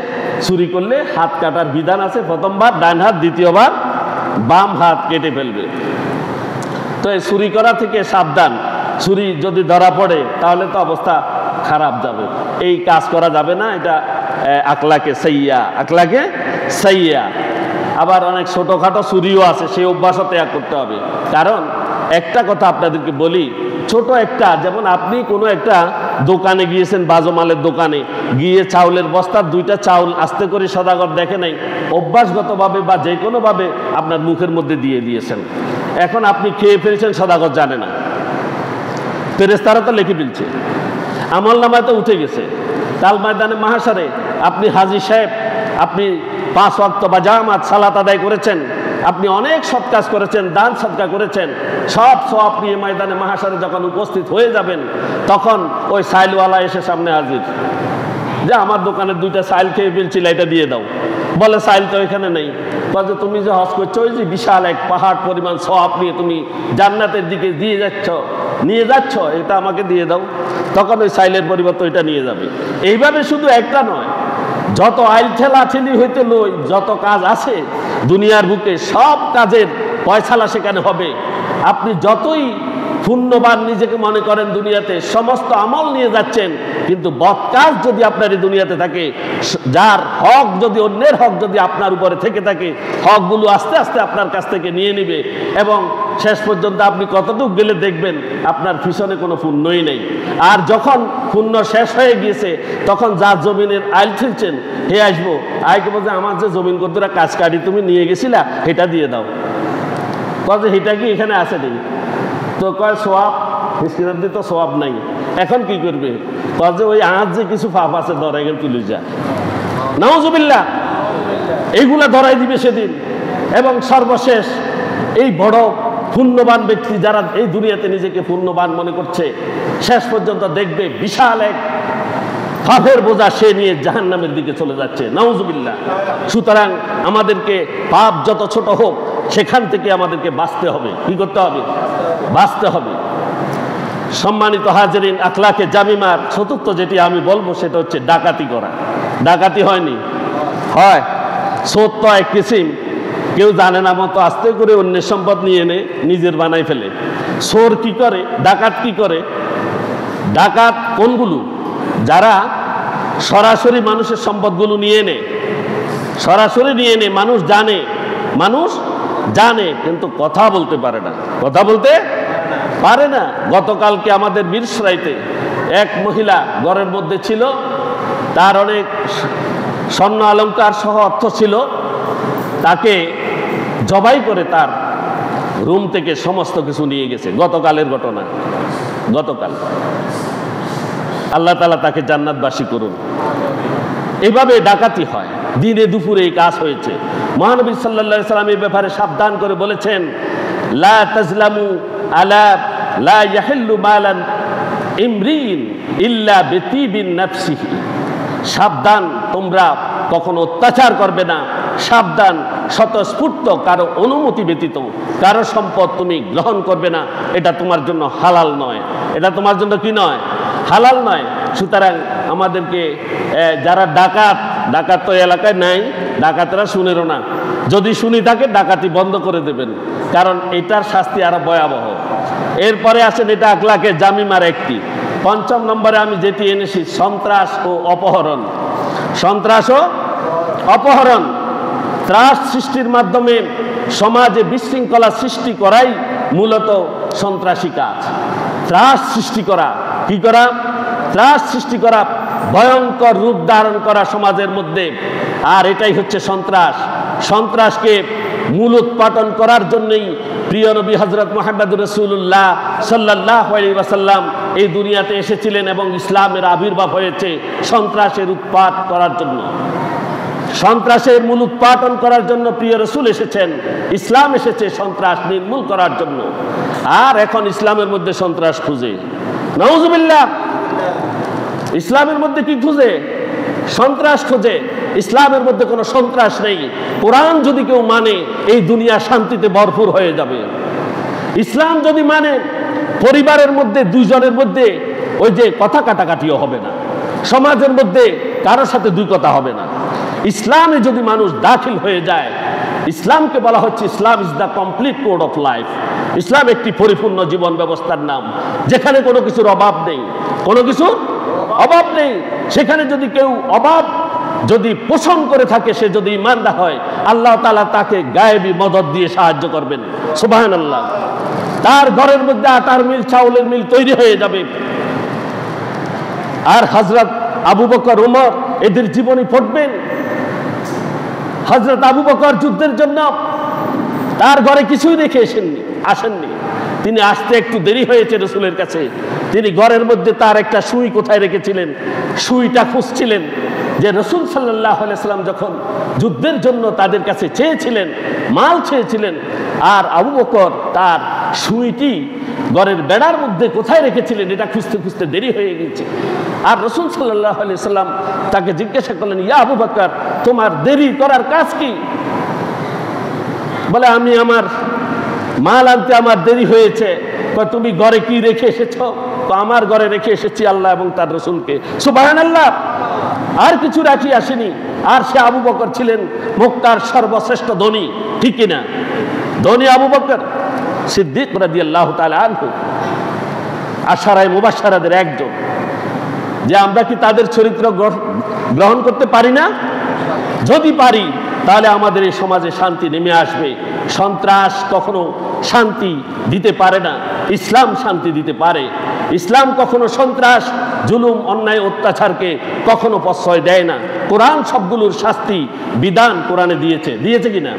চুরি করলে হাত কাটার বিধান আছে। প্রথমবার ডান হাত, দ্বিতীয়বার বাম হাত কেটে ফেলবে। তো এই চুরি করা থেকে সাবধান। চুরি যদি ধরা পড়ে তাহলে তো অবস্থা খারাপ যাবে। এই কাজ করা যাবে না, এটা আকলাকে সাইয়্যা, আকলাকে সাইয়্যা। আবার অনেক ছোটোখাটো চুরিও আছে, সেই অভ্যাসও ত্যাগ করতে হবে। কারণ একটা কথা আপনাদেরকে বলি, ছোট একটা, যেমন আপনি কোনো একটা দোকানে গিয়েছেন, বাজমালের দোকানে গিয়ে চাউলের বস্তার 2টা চাউল আস্তে করে সদাগর দেখে নাই, অভ্যাসগতভাবে বা যে কোনোভাবে আপনার মুখের মধ্যে দিয়ে দিয়েছেন। এখন আপনি খেয়ে ফেলছেন, সদাগর জানে না, ফেরেশতারা তো লিখে ফেলছে, আমল নামায় তো উঠে গেছে। কাল ময়দানে মাহশারে আপনি হাজী সাহেব, আপনি 5 ওয়াক্ত বা জামাত সালাত আদায় করেছেন, আপনি অনেক সৎ কাজ করেছেন, দান সদকা করেছেন, সব সওয়াব নিয়ে ময়দানে মাহশারে যখন উপস্থিত হয়ে যাবেন, তখন ওই সাইলওয়ালা এসে সামনে হাজির, যে আমার দোকানের 2টা সাইল খেয়ে ফেলছিল, এটা দিয়ে দাও। বলে সাইল তো এখানে নেই। বলে তুমি যে হজ করছো, ওই যে বিশাল এক পাহাড় পরিমাণ সওয়াব নিয়ে তুমি জান্নাতের দিকে নিয়ে যাচ্ছ, এটা আমাকে দিয়ে দাও। তখন ওই সাইলের পরিবর্তে ওইটা নিয়ে যাবে। এইভাবে শুধু একটা নয়, যত আইল ঠেলা ঠেলি হইতে লই, যত কাজ আছে দুনিয়ার বুকে, সব কাজের পয়সালা সেখানে হবে। আপনি যতই পুণ্যবান নিজেকে মনে করেন দুনিয়াতে, সমস্ত আমল নিয়ে যাচ্ছেন, কিন্তু বদ কাজ যদি আপনার এই দুনিয়াতে থাকে, যার হক যদি, অন্যের হক যদি আপনার উপরে থেকে থাকে, হকগুলো আস্তে আস্তে আপনার কাছ থেকে নিয়ে নেবে এবং শেষ পর্যন্ত আপনি কতটুকু গেলে দেখবেন আপনার পিছনে কোনো পুণ্যই নেই। আর যখন পুণ্য শেষ হয়ে গিয়েছে, তখন যার জমিনের আইল ঠেলছেন, হে আসবো, আইকে বলছে আমার যে জমিন কতটা কাজ কাটি তুমি নিয়ে গেছিলা, সেটা দিয়ে দাও। বলছে সেটা কি এখানে আছে নাকি? তো কয় সোয়াব, মিসকিনের দিয়ে তো সোয়াব নাই। এখন কি করবে? কয় যে ওই আজ যে কিছু পাপ আছে ধরাই গেল, তুলে যা, নাউজুবিল্লাহ, এইগুলা ধরাই দিবে সেদিন। এবং সর্বশেষ এই বড় পুণ্যবান ব্যক্তি যারা এই দুনিয়াতে নিজেকে পুণ্যবান মনে করছে, শেষ পর্যন্ত দেখবে বিশাল এক পাপের বোঝা সে নিয়ে জাহান্নামের দিকে চলে যাচ্ছে, নাউজুবিল্লাহ। সুতরাং আমাদেরকে পাপ যত ছোট হোক, সেখান থেকে আমাদেরকে বাঁচতে হবে। কি করতে হবে? বাঁচতে হবে। সম্মানিত হাজিরিন, আখলাকে জামিমার চতুর্থ যেটি আমি বলবো সেটা হচ্ছে ডাকাতি করা। ডাকাতি হয়নি? হয়। চোর তো এক কিসিম, কেউ জানে না মতো আস্তে করে অন্যের সম্পদ নিয়ে এনে নিজের বানাই ফেলে। চোর কি করে? ডাকাত কি করে? ডাকাত কোনগুলো? যারা সরাসরি মানুষের সম্পদগুলো নিয়ে নেয়, সরাসরি নিয়ে নেয়, মানুষ জানে কিন্তু কথা বলতে পারে না, কথা বলতে পারে না। গতকালকে আমাদের বীরসরাইতে এক মহিলা ঘরের মধ্যে ছিল, তার অনেক স্বর্ণ অলংকার সহ অর্থ ছিল, তাকে জবাই করে তার রুম থেকে সমস্ত কিছু নিয়ে গেছে। গতকালের ঘটনা, গতকাল। আল্লাহ তাআলা তাকে জান্নাতবাসী করুন। এভাবে ডাকাতি হয়, দিনে দুপুরে এই কাজ হয়েছে। মহানবী সাল্লাল্লাহু আলাইহি সাল্লাম এই ব্যাপারে সাবধান করে বলেছেন, লা তাজলামু আলা লা ইয়াহিল্লু মালান ইমরিন ইল্লা বিতিবিন নাফসিহি। সাবধান, তোমরা কখনো অত্যাচার করবে না। সাবধান, স্বতঃস্ফূর্ত কারো অনুমতি ব্যতীত কারো সম্পদ তুমি গ্রহণ করবে না। এটা তোমার জন্য হালাল নয়, এটা তোমার জন্য কি নয়? হালাল নয়। সুতরাং আমাদেরকে যারা ডাকাত তো এলাকায় নাই, ডাকাতেরা শুনেরও না। যদি শুনি থাকে ডাকাতি বন্ধ করে দেবেন, কারণ এটার শাস্তি আরো ভয়াবহ। এরপরে আসেন, এটা আখলাকে জামিমার একটি। 5ম নম্বরে আমি যেটি এনেছি, সন্ত্রাস ও অপহরণ। সন্ত্রাস ও অপহরণ, ত্রাস সৃষ্টির মাধ্যমে সমাজে বিশৃঙ্খলা সৃষ্টি করাই মূলত সন্ত্রাসী কাজ। ত্রাস সৃষ্টি করা, কি করা? ত্রাস সৃষ্টি করা, ভয়ঙ্কর রূপ ধারণ করা সমাজের মধ্যে। আর এটাই হচ্ছে সন্ত্রাস। সন্ত্রাসকে মূলোৎপাটন করার জন্যই প্রিয় নবী হযরত মুহাম্মদুর রাসূলুল্লাহ সাল্লাল্লাহু আলাইহি ওয়াসাল্লাম এই দুনিয়াতে এসেছিলেন এবং ইসলামের আবির্ভাব হয়েছে সন্ত্রাসের উৎপাত করার জন্য। সন্ত্রাসের মূলোৎপাটন করার জন্য প্রিয় রাসূল এসেছেন। ইসলাম এসেছে সন্ত্রাস নির্মূল করার জন্য। আর এখন ইসলামের মধ্যে সন্ত্রাস খুঁজে, নাউযুবিল্লাহ। ইসলামের মধ্যে কি খুঁজে? সন্ত্রাস খোঁজে। ইসলামের মধ্যে কোনো সন্ত্রাস নেই। কোরআন যদি কেউ মানে এই দুনিয়া শান্তিতে ভরপুর হয়ে যাবে। ইসলাম যদি মানে পরিবারের মধ্যে দুইজনের মধ্যে ওই যে কথা কাটাকাটিও হবে না, সমাজের মধ্যে কারোর সাথে দুই কথা হবে না। ইসলামে যদি মানুষ দাখিল হয়ে যায়, ইসলামকে বলা হচ্ছে Islam is the complete code of life. Islam একটি পরিপূর্ণ জীবন ব্যবস্থার নাম, যেখানে কোনো কিছুর অভাব নেই, কোনো কিছুর অভাব নেই। সেখানে যদি কেউ অভাব যদি পোষণ করে থাকে, সে যদি ইমানদার হয়, আল্লাহ তাআলা তাকে গায়েবী মদদ দিয়ে সাহায্য করবেন। সুবহানাল্লাহ। তার ঘরের মধ্যে আটার মিল, চাউলের মিল তৈরি হয়ে যাবে। আর হযরত আবু বকর, ওমর এদের জীবনী পড়বেন। হযরত আবু বকর যুদ্ধের জন্য তার ঘরে কিছুই রেখে আসেননি। তিনি আসতে একটু দেরি হয়েছে রাসূলের কাছে। তিনি ঘরের মধ্যে তার একটা সুই কোথায় রেখেছিলেন, সুইটা খুঁজছিলেন। যে রাসূল সাল্লাল্লাহু আলাইহি সাল্লাম যখন যুদ্ধের জন্য তাদের কাছে চেয়েছিলেন, মাল চেয়েছিলেন, আর আবু বকর তার সুইটি ঘরের বেড়ার মধ্যে কোথায় রেখেছিলেন এটা খুঁজতে খুঁজতে দেরি হয়ে গেছে। আর রাসূল সাল্লাল্লাহু আলাইহি সাল্লাম তাকে জিজ্ঞাসা করলেন, ইয়া আবু বকর, তোমার দেরি করার কাজ কি? বলে, আমি আমার মাল আনতে আমার দেরি হয়েছে। তুমি ঘরে কি রেখে এসেছো? তো আমার ঘরে রেখে এসেছি আল্লাহ এবং তার রাসূলকে। সুবহানাল্লাহ। আর কিছু রাখি আসেনি। আর সে আবু বকর ছিলেন মক্কার সর্বশ্রেষ্ঠ ধনী, ঠিক কিনা? ধনী আবু বকর সিদ্দিক রাদিয়াল্লাহু তাআলা আনহু, আশারায়ে মুবাশশারাদের একজন। যে আমরা কি তাদের চরিত্র গ্রহণ করতে পারি না? যদি পারি তাহলে আমাদের এই সমাজে শান্তি নেমে আসবে। সন্ত্রাস কখনো শান্তি দিতে পারে না, ইসলাম শান্তি দিতে পারে। ইসলাম কখনো সন্ত্রাস, জুলুম, অন্যায়, অত্যাচারকে কখনো প্রশ্রয় দেয় না। কোরআন সবগুলোর শাস্তি বিধান কোরআনে দিয়েছে কিনা?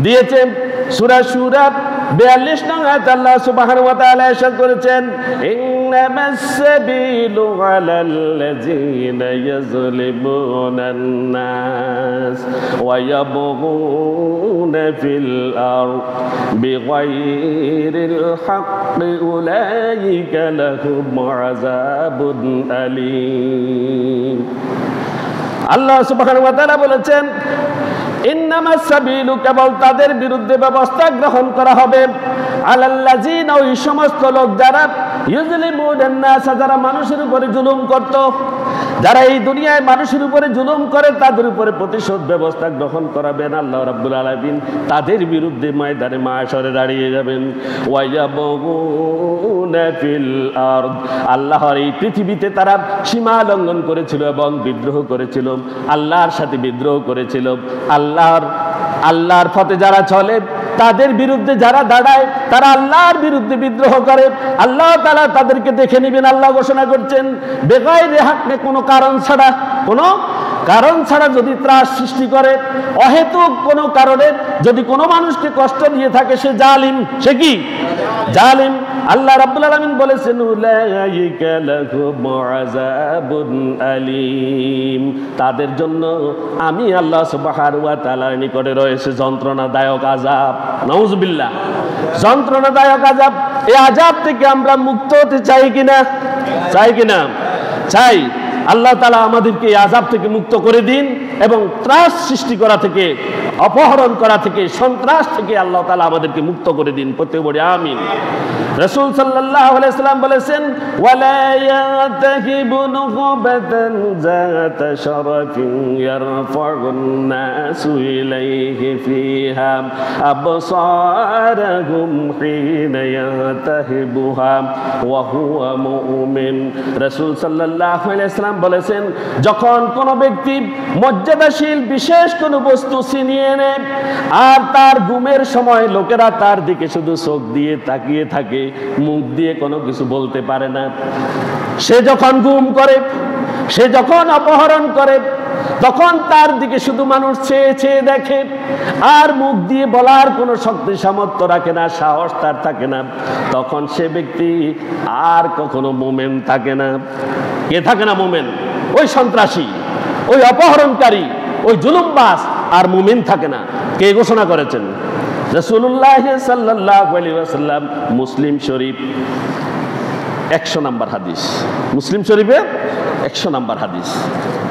দিয়েছে। সূরা সূরা 42 নং আয়াত আল্লাহ সুবহানাহু ওয়া তাআলা ইরশাদ করেছেন, ইন্নামাস সাবিলু আলাল্লাযীনা ইয়াযলিমুনান নাস ওয়া ইয়াবগুনা ফিল আরদ বিগাইরিল হাক্কি উলাইকা লাহুম আযাবুন আলীম। আল্লাহ সুবহানাহু ওয়া তাআলা বলেছেন, ইন্নামাস সাবিলু, কেবল তাদের বিরুদ্ধে ব্যবস্থা গ্রহণ করা হবে, আলাল্লাযীনা, ওই সমস্ত লোক যারা ইউযলিমুনান নাস, যারা মানুষের উপরে জুলুম করত, যারা এই দুনিয়ায় মানুষের উপরে জুলুম করে তাদের উপরে প্রতিশোধ ব্যবস্থা গ্রহণ করাবেন আল্লাহ রাব্বুল আলামিন। তাদের বিরুদ্ধে ময়দানে মাশরে দাঁড়িয়ে যাবেন। ওয়া ইয়াবগুনা ফিল আরদ, আল্লাহর এই পৃথিবীতে তারা সীমা লঙ্ঘন করেছিল এবং বিদ্রোহ করেছিল, আল্লাহর সাথে বিদ্রোহ করেছিল। আল্লাহর পথে যারা চলে তাদের বিরুদ্ধে যারা দাঁড়ায়, তারা আল্লাহর বিরুদ্ধে বিদ্রোহ করে, আল্লাহ তাআলা তাদেরকে দেখে নেবেন। আল্লাহ ঘোষণা করছেন, বেগাইরে হাক্কে, কোনো কারণ ছাড়া যদি ত্রাস সৃষ্টি করে, অহেতুক কোনো কারণে যদি কোনো মানুষকে কষ্ট দিয়ে থাকে, সে জালিম। সে কি? জালিম। আল্লাহ রাব্বুল আলামিন বলেছেন, উলাইকা লাহুম আযাবুন আলীম, তাদের জন্য আমি আল্লাহ সুবহানাহু ওয়া তাআলার নিকটে রয়েছে যন্ত্রণাদায়ক আযাব। নাউযুবিল্লাহ। যন্ত্রণাদায়ক আযাব। এই আযাব থেকে আমরা মুক্ত হতে চাই কিনা? চাই। আল্লাহ তাআলা আমাদেরকে এই আযাব থেকে মুক্ত করে দিন এবং ত্রাস সৃষ্টি করা থেকে, অপহরণ করা থেকে, সন্ত্রাস থেকে আল্লাহ তাআলা আমাদেরকে মুক্ত করে দিন। প্রত্যেক বলি আমিন। রাসূল সাল্লাল্লাহু আলাইহি সাল্লাম বলেছেন, ওয়ালা ইয়াতাহিবু নুকবাতান যাতা শারাফিন ইয়ারফাউন নাসু ইলাইহি ফিহা আবসারহুম হিনা ইয়াতাহিবুহা ওয়া হুয়া মুমিন। রাসূল সাল্লাল্লাহু আলাইহি সাল্লাম বলেছেন, যখন কোনো ব্যক্তি মর্যাদাশীল বিশেষ কোনো বস্তু ছিনিয়ে নিয়ে নেয়, আর তার ঘুমের সময় লোকেরা তার দিকে শুধু চোখ দিয়ে তাকিয়ে থাকে, মুখ দিয়ে কোনো কিছু বলতে পারে না। সে যখন গুম করে, সে যখন অপহরণ করে, তখন তার দিকে শুধু মানুষ চেয়ে চেয়ে দেখে, আর মুখ দিয়ে বলার কোনো শক্তি সামর্থ্য রাখে না, সাহস তার থাকে না। তখন সে ব্যক্তি আর কখনো মোমেন থাকে না। কে থাকে না মোমেন? ওই সন্ত্রাসী, ওই অপহরণকারী, ওই জুলুমবাজ আর মুমিন থাকে না। কে ঘোষণা করেছেন? রাসূলুল্লাহ সাল্লাল্লাহু আলাইহি ওয়াসাল্লাম। মুসলিম শরীফ 100 নম্বর হাদিস, মুসলিম শরীফে 100 নম্বর হাদিস।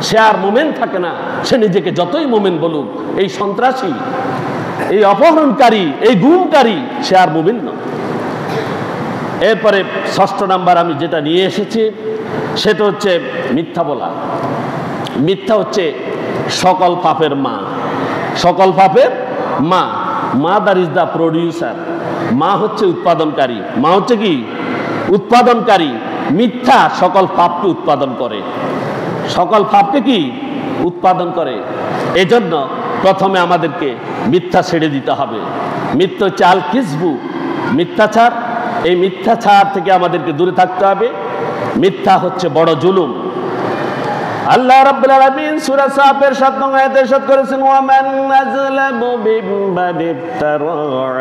সে আর মুমিন থাকে না, সে নিজেকে যতই মুমিন বলুক। এই সন্ত্রাসী, এই অপহরণকারী, এই গুমকারী, সে আর মুমিন নয়। এরপরে 6 নম্বর আমি যেটা নিয়ে এসেছি সেটা হচ্ছে মিথ্যা বলা। মিথ্যা হচ্ছে সকল পাপের মা, সকল পাপের মা। Mother is the producer. মা হচ্ছে উৎপাদনকারী। মা হচ্ছে কি? উৎপাদনকারী। মিথ্যা সকল পাপকে উৎপাদন করে, সকল পাপকে কি উৎপাদন করে। এজন্য প্রথমে আমাদেরকে মিথ্যা ছেড়ে দিতে হবে। মিথ্যা হচ্ছে আল কিসবু, মিথ্যাচার। এই মিথ্যাচার থেকে আমাদেরকে দূরে থাকতে হবে। মিথ্যা হচ্ছে বড় জুলুম। আল্লাহ রাব্বুল আলামিন সূরা সাফের 7 নং আয়াতে ইরশাদ করেছেন, ওয়া মান আযলামু মিম্মান ইফতারা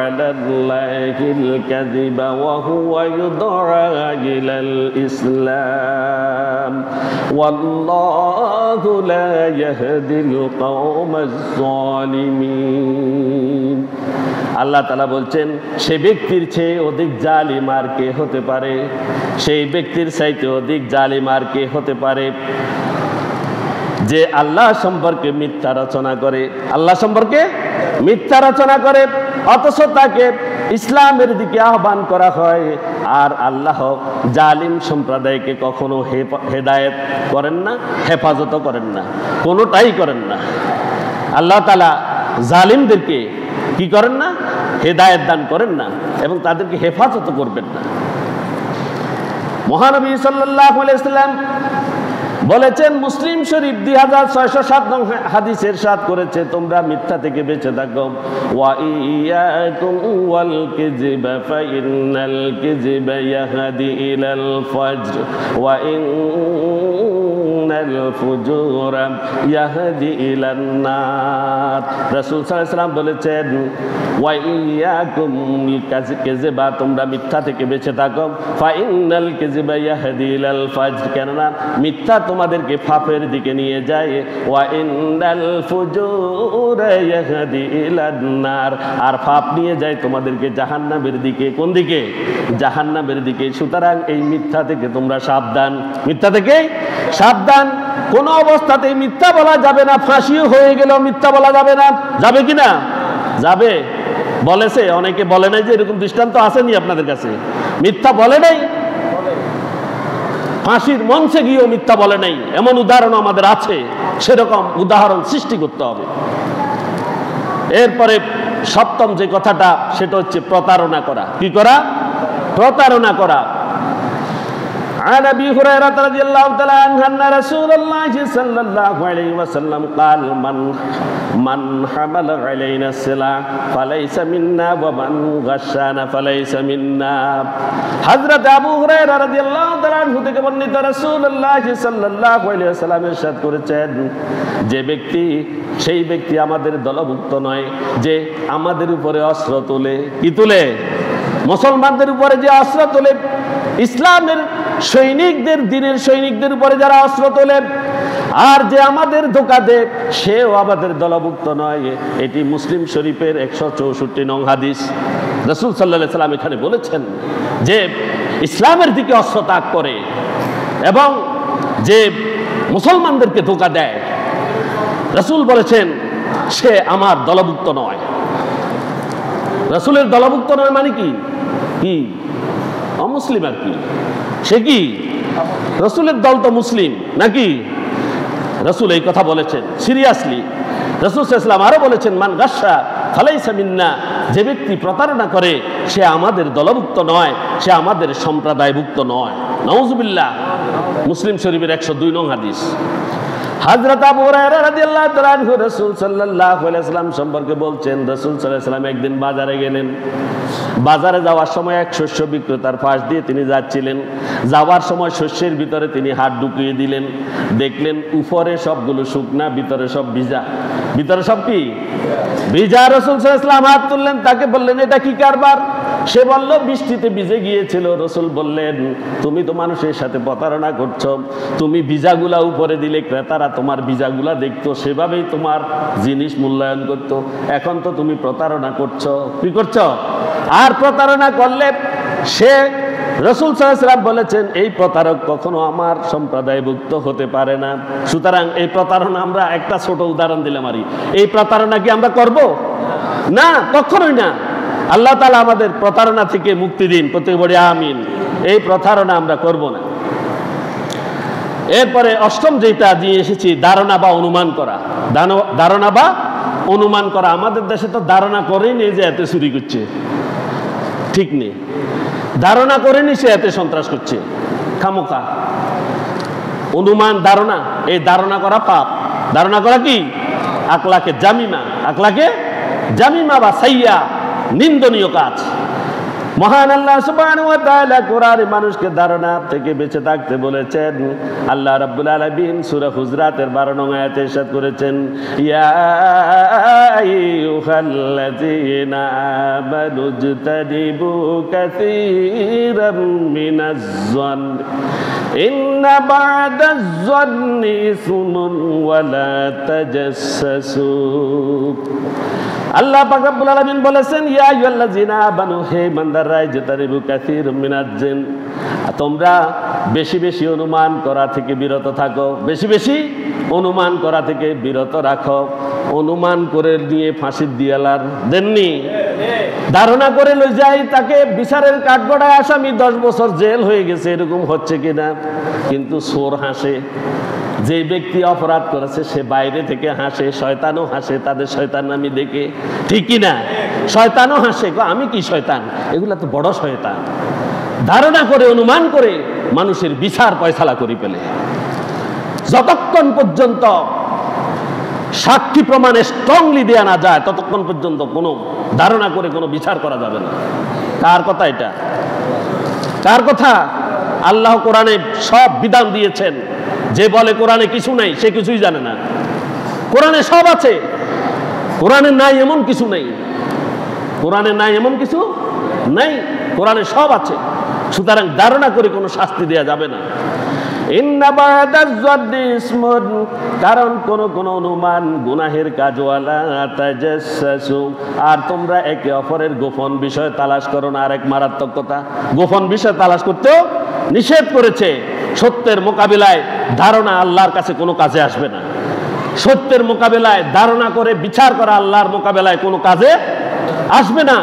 আলাল্লাহিল কাযিবা ওয়া হুয়া ইউদআ ইলাল ইসলাম ওয়াল্লাহু লা ইয়াহদিল কওমাজ যালিমিন। আল্লাহ তাআলা বলছেন, সে ব্যক্তির চেয়ে অধিক জালিম আর কে হতে পারে? সেই ব্যক্তির চাইতে অধিক জালিম আর কে হতে পারে যে আল্লাহ সম্পর্কে মিথ্যা রচনা করে, আল্লাহ সম্পর্কে মিথ্যা রচনা করে, অথচ তাকে ইসলামের দিকে আহ্বান করা হয়। আর আল্লাহ জালিম সম্প্রদায়কে কখনো হেদায়েত করেন না, হেফাজত করেন না, কোনোটাই করেন না। আল্লাহ তাআলা জালিমদেরকে কি করেন না? হেদায়েত দান করেন না, এবং তাদেরকে হেফাজত করবেন না। মহানবী সাল্লাল্লাহু আলাইহি ওয়াসাল্লাম বলেছেন, মুসলিম শরীফ 2607 নং হাদিস ইরশাদ করেছে, তোমরা মিথ্যা থেকে বেঁচে থাকো। ওয়া ইয়াকুম ওয়াল কিযবা ফাইন্নাল কিযবা ইয়াহদি ইলাল ফাজর ওয়া ইন্নাল ফুজুরা ইয়াহদি ইলান নার। রাসূল সাল্লাল্লাহু আলাইহি ওয়াসাল্লাম বলেছেন, ওয়া ইয়াকুম কিযবা, তোমরা মিথ্যা থেকে বেঁচে থাকো। ফাইন্নাল কিযবা ইয়াহদি ইলাল ফাজর, কেননা মিথ্যা তোমাদেরকে পাপের দিকে নিয়ে যায়। ওয়া ইন্নাল ফুজুরা ইয়াহদি ইলান নার, আর পাপ নিয়ে যায় তোমাদেরকে জাহান্নামের দিকে। কোন দিকে? জাহান্নামের দিকে। সুতরাং এই মিথ্যা থেকে তোমরা সাবধান, মিথ্যা থেকে সাবধান। কোন অবস্থাতেই মিথ্যা বলা যাবে না। ফাঁসিও হয়ে গেলেও মিথ্যা বলা যাবে না। যাবে কি না? যাবে। বলেছে, অনেকে বলে নাই যে এরকম দৃষ্টান্ত আসেনি আপনাদের কাছে? মিথ্যা বলে নাই, ফাঁসির মঞ্চে গিয়েও মিথ্যা বলে নাই, এমন উদাহরণ আমাদের আছে। সেরকম উদাহরণ সৃষ্টি করতে হবে। এরপরে 7ম যে কথাটা, সেটা হচ্ছে প্রতারণা করা। কি করা? প্রতারণা করা। عن أبي هريرة رضي الله تعالى عنه أن رسول الله صلى الله عليه وسلم قال من حمل علينا السلاح فليس منا ومن غشانا فليس منا। হযরত আবু হুরায়রা রাদিয়াল্লাহু তাআলা আনহু থেকে বর্ণিত, রাসূলুল্লাহ সাল্লাল্লাহু আলাইহি ওয়াসাল্লাম ইরশাদ করেছেন, যে ব্যক্তি, সেই ব্যক্তি আমাদের দলভুক্ত নয় যে আমাদের উপরে অস্ত্র তোলে। কি তোলে? মুসলমানদের উপরে যে অস্ত্র তোলে, ইসলামের সৈনিকদের, দ্বীনের সৈনিকদের উপরে যারা অস্ত্র তোলেন, আর যে আমাদের ধোঁকা দেয়, সেও আমাদের দলভুক্ত নয়। এটি মুসলিম শরীফের 164 নং হাদিস। রাসূল সাল্লাল্লাহু আলাইহি ওয়াসাল্লাম এখানে বলেছেন যে ইসলামের দিকে অস্ত্র ত্যাগ করে এবং যে মুসলমানদেরকে ধোঁকা দেয়, রাসূল বলেছেন সে আমার দলভুক্ত নয়। রাসূলের দলভুক্ত নয় মানে কি? কি অমুসলিম আর কি? সে কি? রাসূলের দল তো মুসলিম নাকি? রাসূল এই কথা বলেছেন সিরিয়াসলি। রাসূল সাল্লাল্লাহু আলাইহি ওয়াসাল্লাম আরো বলেছেন, মান গাশা ফালাইসা মিন্না, যে ব্যক্তি প্রতারণা করে সে আমাদের দলভুক্ত নয়, সে আমাদের সম্প্রদায়ভুক্ত নয়। নাউজুবিল্লাহ। মুসলিম শরীফের 102 নং হাদিস। হযরত আবু হুরায়রা রাদিয়াল্লাহু তাআলা আনহু রাসূল সাল্লাল্লাহু আলাইহি ওয়াসাল্লাম সম্পর্কে বলছেন, রাসূল সাল্লাল্লাহু আলাইহি ওয়াসাল্লাম একদিন বাজারে গেলেন। বাজারে যাওয়ার সময় এক শস্য বিক্রেতার পাশ দিয়ে তিনি যাচ্ছিলেন। যাওয়ার সময় শস্যের ভিতরে তিনি হাত ঢুকিয়ে দিলেন, দেখলেন উপরে সবগুলো শুকনা, ভিতরে সব ভিজা। ভিতরে সব কি ভিজা। রাসূল সাল্লাল্লাহু আলাইহি ওয়াসাল্লাম হাত তুললেন, তাকে বললেন, এটা কি কারবার? সে বলল, বৃষ্টিতে ভিজে গিয়েছিল। রাসূল বললেন, তুমি তো মানুষের সাথে প্রতারণা করছো। তুমি ভিজাগুলা উপরে দিলে ক্রেতারা তোমার ভিজাগুলা দেখতো, সেভাবেই তোমার জিনিস মূল্যায়ন করতো। এখন তো তুমি প্রতারণা করছো। কি করছো? আর প্রতারণা করলে সে, রাসূল সাল্লাল্লাহু আলাইহি ওয়াসাল্লাম বলেছেন, এই প্রতারক কখনো আমার সম্প্রদায়ভুক্ত হতে পারে না। সুতরাং এই প্রতারণা, আমরা একটা ছোট উদাহরণ দিলাম, এই প্রতারণা কি আমরা করব? না, কখনোই না। আল্লাহ তাআলা আমাদের প্রতারণা থেকে মুক্তি দিন, প্রত্যেকে বলি আমিন। এই প্রতারণা আমরা করব না। এরপরে অষ্টম যেটা দিয়ে এসেছি, ধারণা বা অনুমান করা। ধারণা বা অনুমান করা। আমাদের দেশে তো ধারণা করেনি যে এতে চুরি করছে, ঠিক নেই। ধারণা করেনি সে এতে সন্ত্রাস করছে, খামোখা। অনুমান, ধারণা, এই ধারণা করা পাপ। ধারণা করা কি? আকলাকে জামিমা, আকলাকে জামিমা বা সাইয়া, নিন্দনীয় কাজ। মহান আল্লাহ সুবহানাহু ওয়া তাআলা কোরআনে মানুষকে ধারণা থেকে বেঁচে থাকতে বলেছেন। আল্লাহ রাব্বুল আলামিন সূরা হুজরাতের 12 নং আয়াতে ইরশাদ করেছেন, ইয়া আইয়ুহাল্লাযীনা আমানু ইজতানিবু কাসীরাম মিনাজ-যন্ন ইন্না বা'দাজ-যন্নি ইসমুন ওয়া লা তাজাসসু। আল্লাহ পাক রব্বুল আলামিন বলেছেন, ইয়া আইয়ুহাল্লাযীনা আমানু, হে ইমানদাররা, ইজতানিবু কাসীরাম মিনাজ-জিন, তোমরা বেশি বেশি অনুমান করা থেকে বিরত থাকো। বেশি বেশি অনুমান করা থেকে বিরত রাখো। অনুমান করে নিয়ে ফাঁসির দিয়ালার দেননি, ধারণা করে লই যাই তাকে বিচারের কাঠগড়ায় আসামি, 10 বছর জেল হয়ে গেছে, এরকম হচ্ছে কিনা। কিন্তু চোর হাসে, যে ব্যক্তি অপরাধ করেছে সে বাইরে থেকে হাসে, শয়তানও হাসে তাদের শয়তানামি দেখে, ঠিক কিনা? শয়তানও হাসে, আমি কি শয়তান? এগুলা তো বড় শয়তান। ধারণা করে, অনুমান করে মানুষের বিচার ফয়সালা করে ফেলে। যতক্ষণ পর্যন্ত সাক্ষী প্রমাণে স্ট্রংলি দেয়া না যায়, ততক্ষণ পর্যন্ত কোনো ধারণা করে কোনো বিচার করা যাবে না। কার কথা এটা? কার কথা? আল্লাহ কোরআনে সব বিধান দিয়েছেন। যে বলে কোরআনে কিছু নাই, সে কিছুই জানে না। কোরআনে সব আছে, কোরআনে নাই এমন কিছু নেই। কোরআনে নাই এমন কিছু নাই, কোরআনে সব আছে। সুতরাং ধারণা করে কোনো শাস্তি দেয়া যাবে না। ইন্না বা'দাজ-যন্নি ইসমুন, কারণ কোন কোন অনুমান গুনাহের কাজ। ওয়ালা তাজাসসু, আর তোমরা একে অপরের গোপন বিষয় তালাশ করো না। আরেক মারাত্মক কথা, গোপন বিষয় তালাশ করতেও নিষেধ করেছে। সত্যের মোকাবিলায় ধারণা আল্লাহর কাছে কোনো কাজে আসবে না। সত্যের মোকাবিলায় ধারণা করে বিচার করা আল্লাহর মোকাবিলায় কোনো কাজে আসবে না।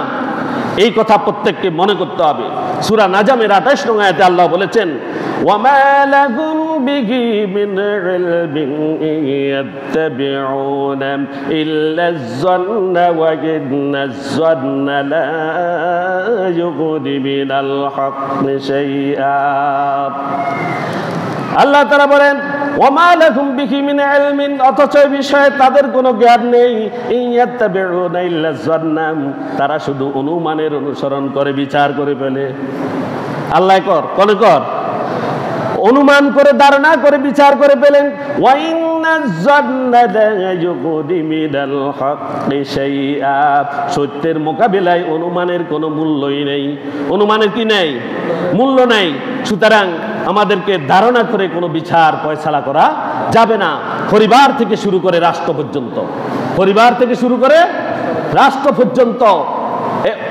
এই কথা প্রত্যেককে মনে করতে হবে। সূরা নাজমের 28 নং আয়াতে আল্লাহ বলেছেন, ওয়ামা লাহুম বিহি মিন ইলমিন ইয়াত্তাবিউনা ইল্লায-যন্না ওয়া ইন্নায-যন্না লা ইউগনি মিনাল হাক্কি শাইআ। আল্লাহ তাআলা বলেন, ওয়ামা লাহুম বিহি মিন ইলমিন, অথচ এই বিষয়ে তাদের কোনো জ্ঞান নেই। ইয়াত্তাবিউনা ইল্লায-যন্না, তারা শুধু অনুমানের অনুসরণ করে বিচার করে ফেলে। আল্লাহ কর অনুমান করে, ধারণা করে বিচার করে ফেলেন। ওয়া ইন্নায-যন্না লা ইউগনি মিনাল হাক্কি শাইআ, সত্যের মোকাবিলায় অনুমানের কোনো মূল্যই নেই। অনুমানের কি নেই? মূল্য নেই। সুতরাং আমাদেরকে ধারণা করে কোনো বিচার ফয়সালা করা যাবে না। পরিবার থেকে শুরু করে রাষ্ট্র পর্যন্ত, পরিবার থেকে শুরু করে রাষ্ট্র পর্যন্ত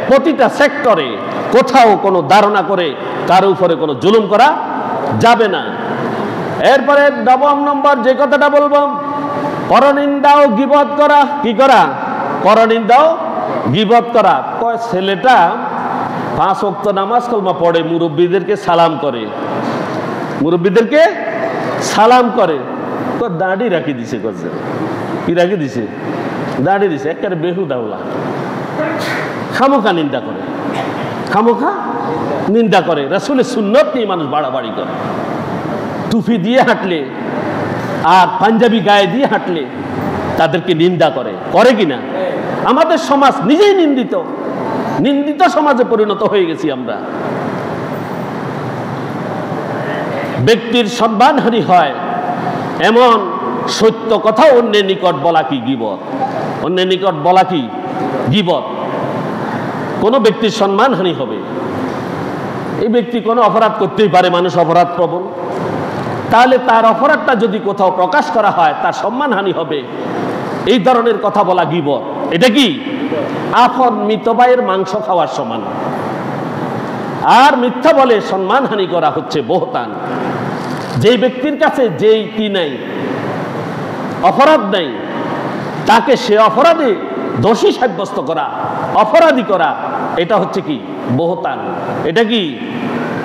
প্রতিটা সেক্টরে কোথাও কোনো ধারণা করে কারো উপরে কোনো জুলুম করা যাবে না। এরপরে 9 নম্বর যে কথাটা বলবো, পরনিন্দা ও গীবত করা। কি করা? পরনিন্দা ও গীবত করা। কয় ছেলেটা 5 ওয়াক্ত নামাজ কালমা পড়ে, মুরব্বীদেরকে সালাম করে, মুরব্বীদেরকে সালাম করে, তো দাঁড়ি রাখি দিছে। করছে কি রাখি দিছে? দাঁড়ি দিছে। একেবারে বেহুদাউলা, খামোখা নিন্দা করে, খামোখা নিন্দা করে। রাসূলের সুন্নত নিয়ে মানুষ বাড়াবাড়ি করে। টুপি দিয়ে হাঁটলে আর পাঞ্জাবি গায়ে দিয়ে হাঁটলে তাদেরকে নিন্দা করে কিনা? আমাদের সমাজ নিজেই নিন্দিত সমাজে পরিণত হয়ে গেছি আমরা। ব্যক্তির সম্মানহানি হয় এমন সত্য কথা অন্যের নিকট বলা কি গীবত? অন্যের নিকট বলা কি গীবত? কোনো ব্যক্তির সম্মানহানি হবে, এই ব্যক্তি কোনো অপরাধ করতেই পারে, মানুষ অপরাধ প্রবণ, তাহলে তার অপরাধটা যদি কোথাও প্রকাশ করা হয় তার সম্মানহানি হবে, এই ধরনের কথা বলা গীবত। এটা কি? আপন মৃত ভাইয়ের মাংস খাওয়ার সমান। আর মিথ্যা বলে সম্মানহানি করা হচ্ছে বহতান। যেই ব্যক্তির কাছে যেই কি নাই, অপরাধ নাই, তাকে সে অপরাধে দোষী সাব্যস্ত করা, অপরাধী করা, এটা হচ্ছে কি? বহতান। এটা কি?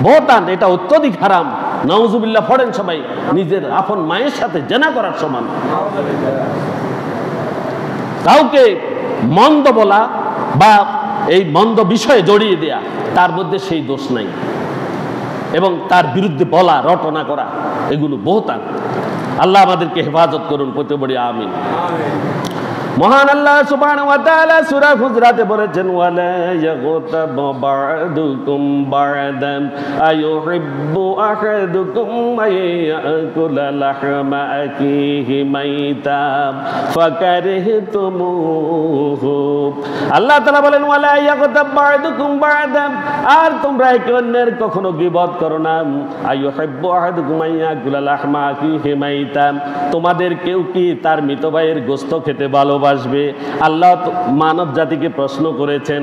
বহতান। এটা অত্যধিক হারাম। নাউজুবিল্লাহ পড়েন সবাই। নিজের আপন মায়ের সাথে জেনা করার সমান। কাউকে মন্দ বলা বা এই মন্দ বিষয়ে জড়িয়ে দেয়া, তার মধ্যে সেই দোষ নাই, এবং তার বিরুদ্ধে বলা, রটনা করা, এগুলো বহতান। আল্লাহ আমাদেরকে হেফাজত করুন, পড়তে বলি আমিন। মহান আল্লাহ সুবহানাহু ওয়া তাআলা সূরা হুজরাতে বলেছেন, ওয়ালা ইয়াগতাব বা'দুকুম বা'দান আয়ুহিব্বু আহাদুকুম আয়াকুলা লাহমা আকিহি মাইতাম ফাকারিহতুমুহু। আল্লাহ তাআলা বলেন, ওয়ালা ইয়াগতাব বা'দুকুম বা'দান, আর তোমরা একে অন্যের কখনো গীবত করো না। আয়ুহিব্বু আহাদুকুম আয়াকুলা লাহমা আকিহি মাইতাম, তোমাদের কেউ কি তার মৃত ভাইয়ের গোশত খেতে ভালোবাসে? আল্লাহ মানব জাতিকে প্রশ্ন করেছেন,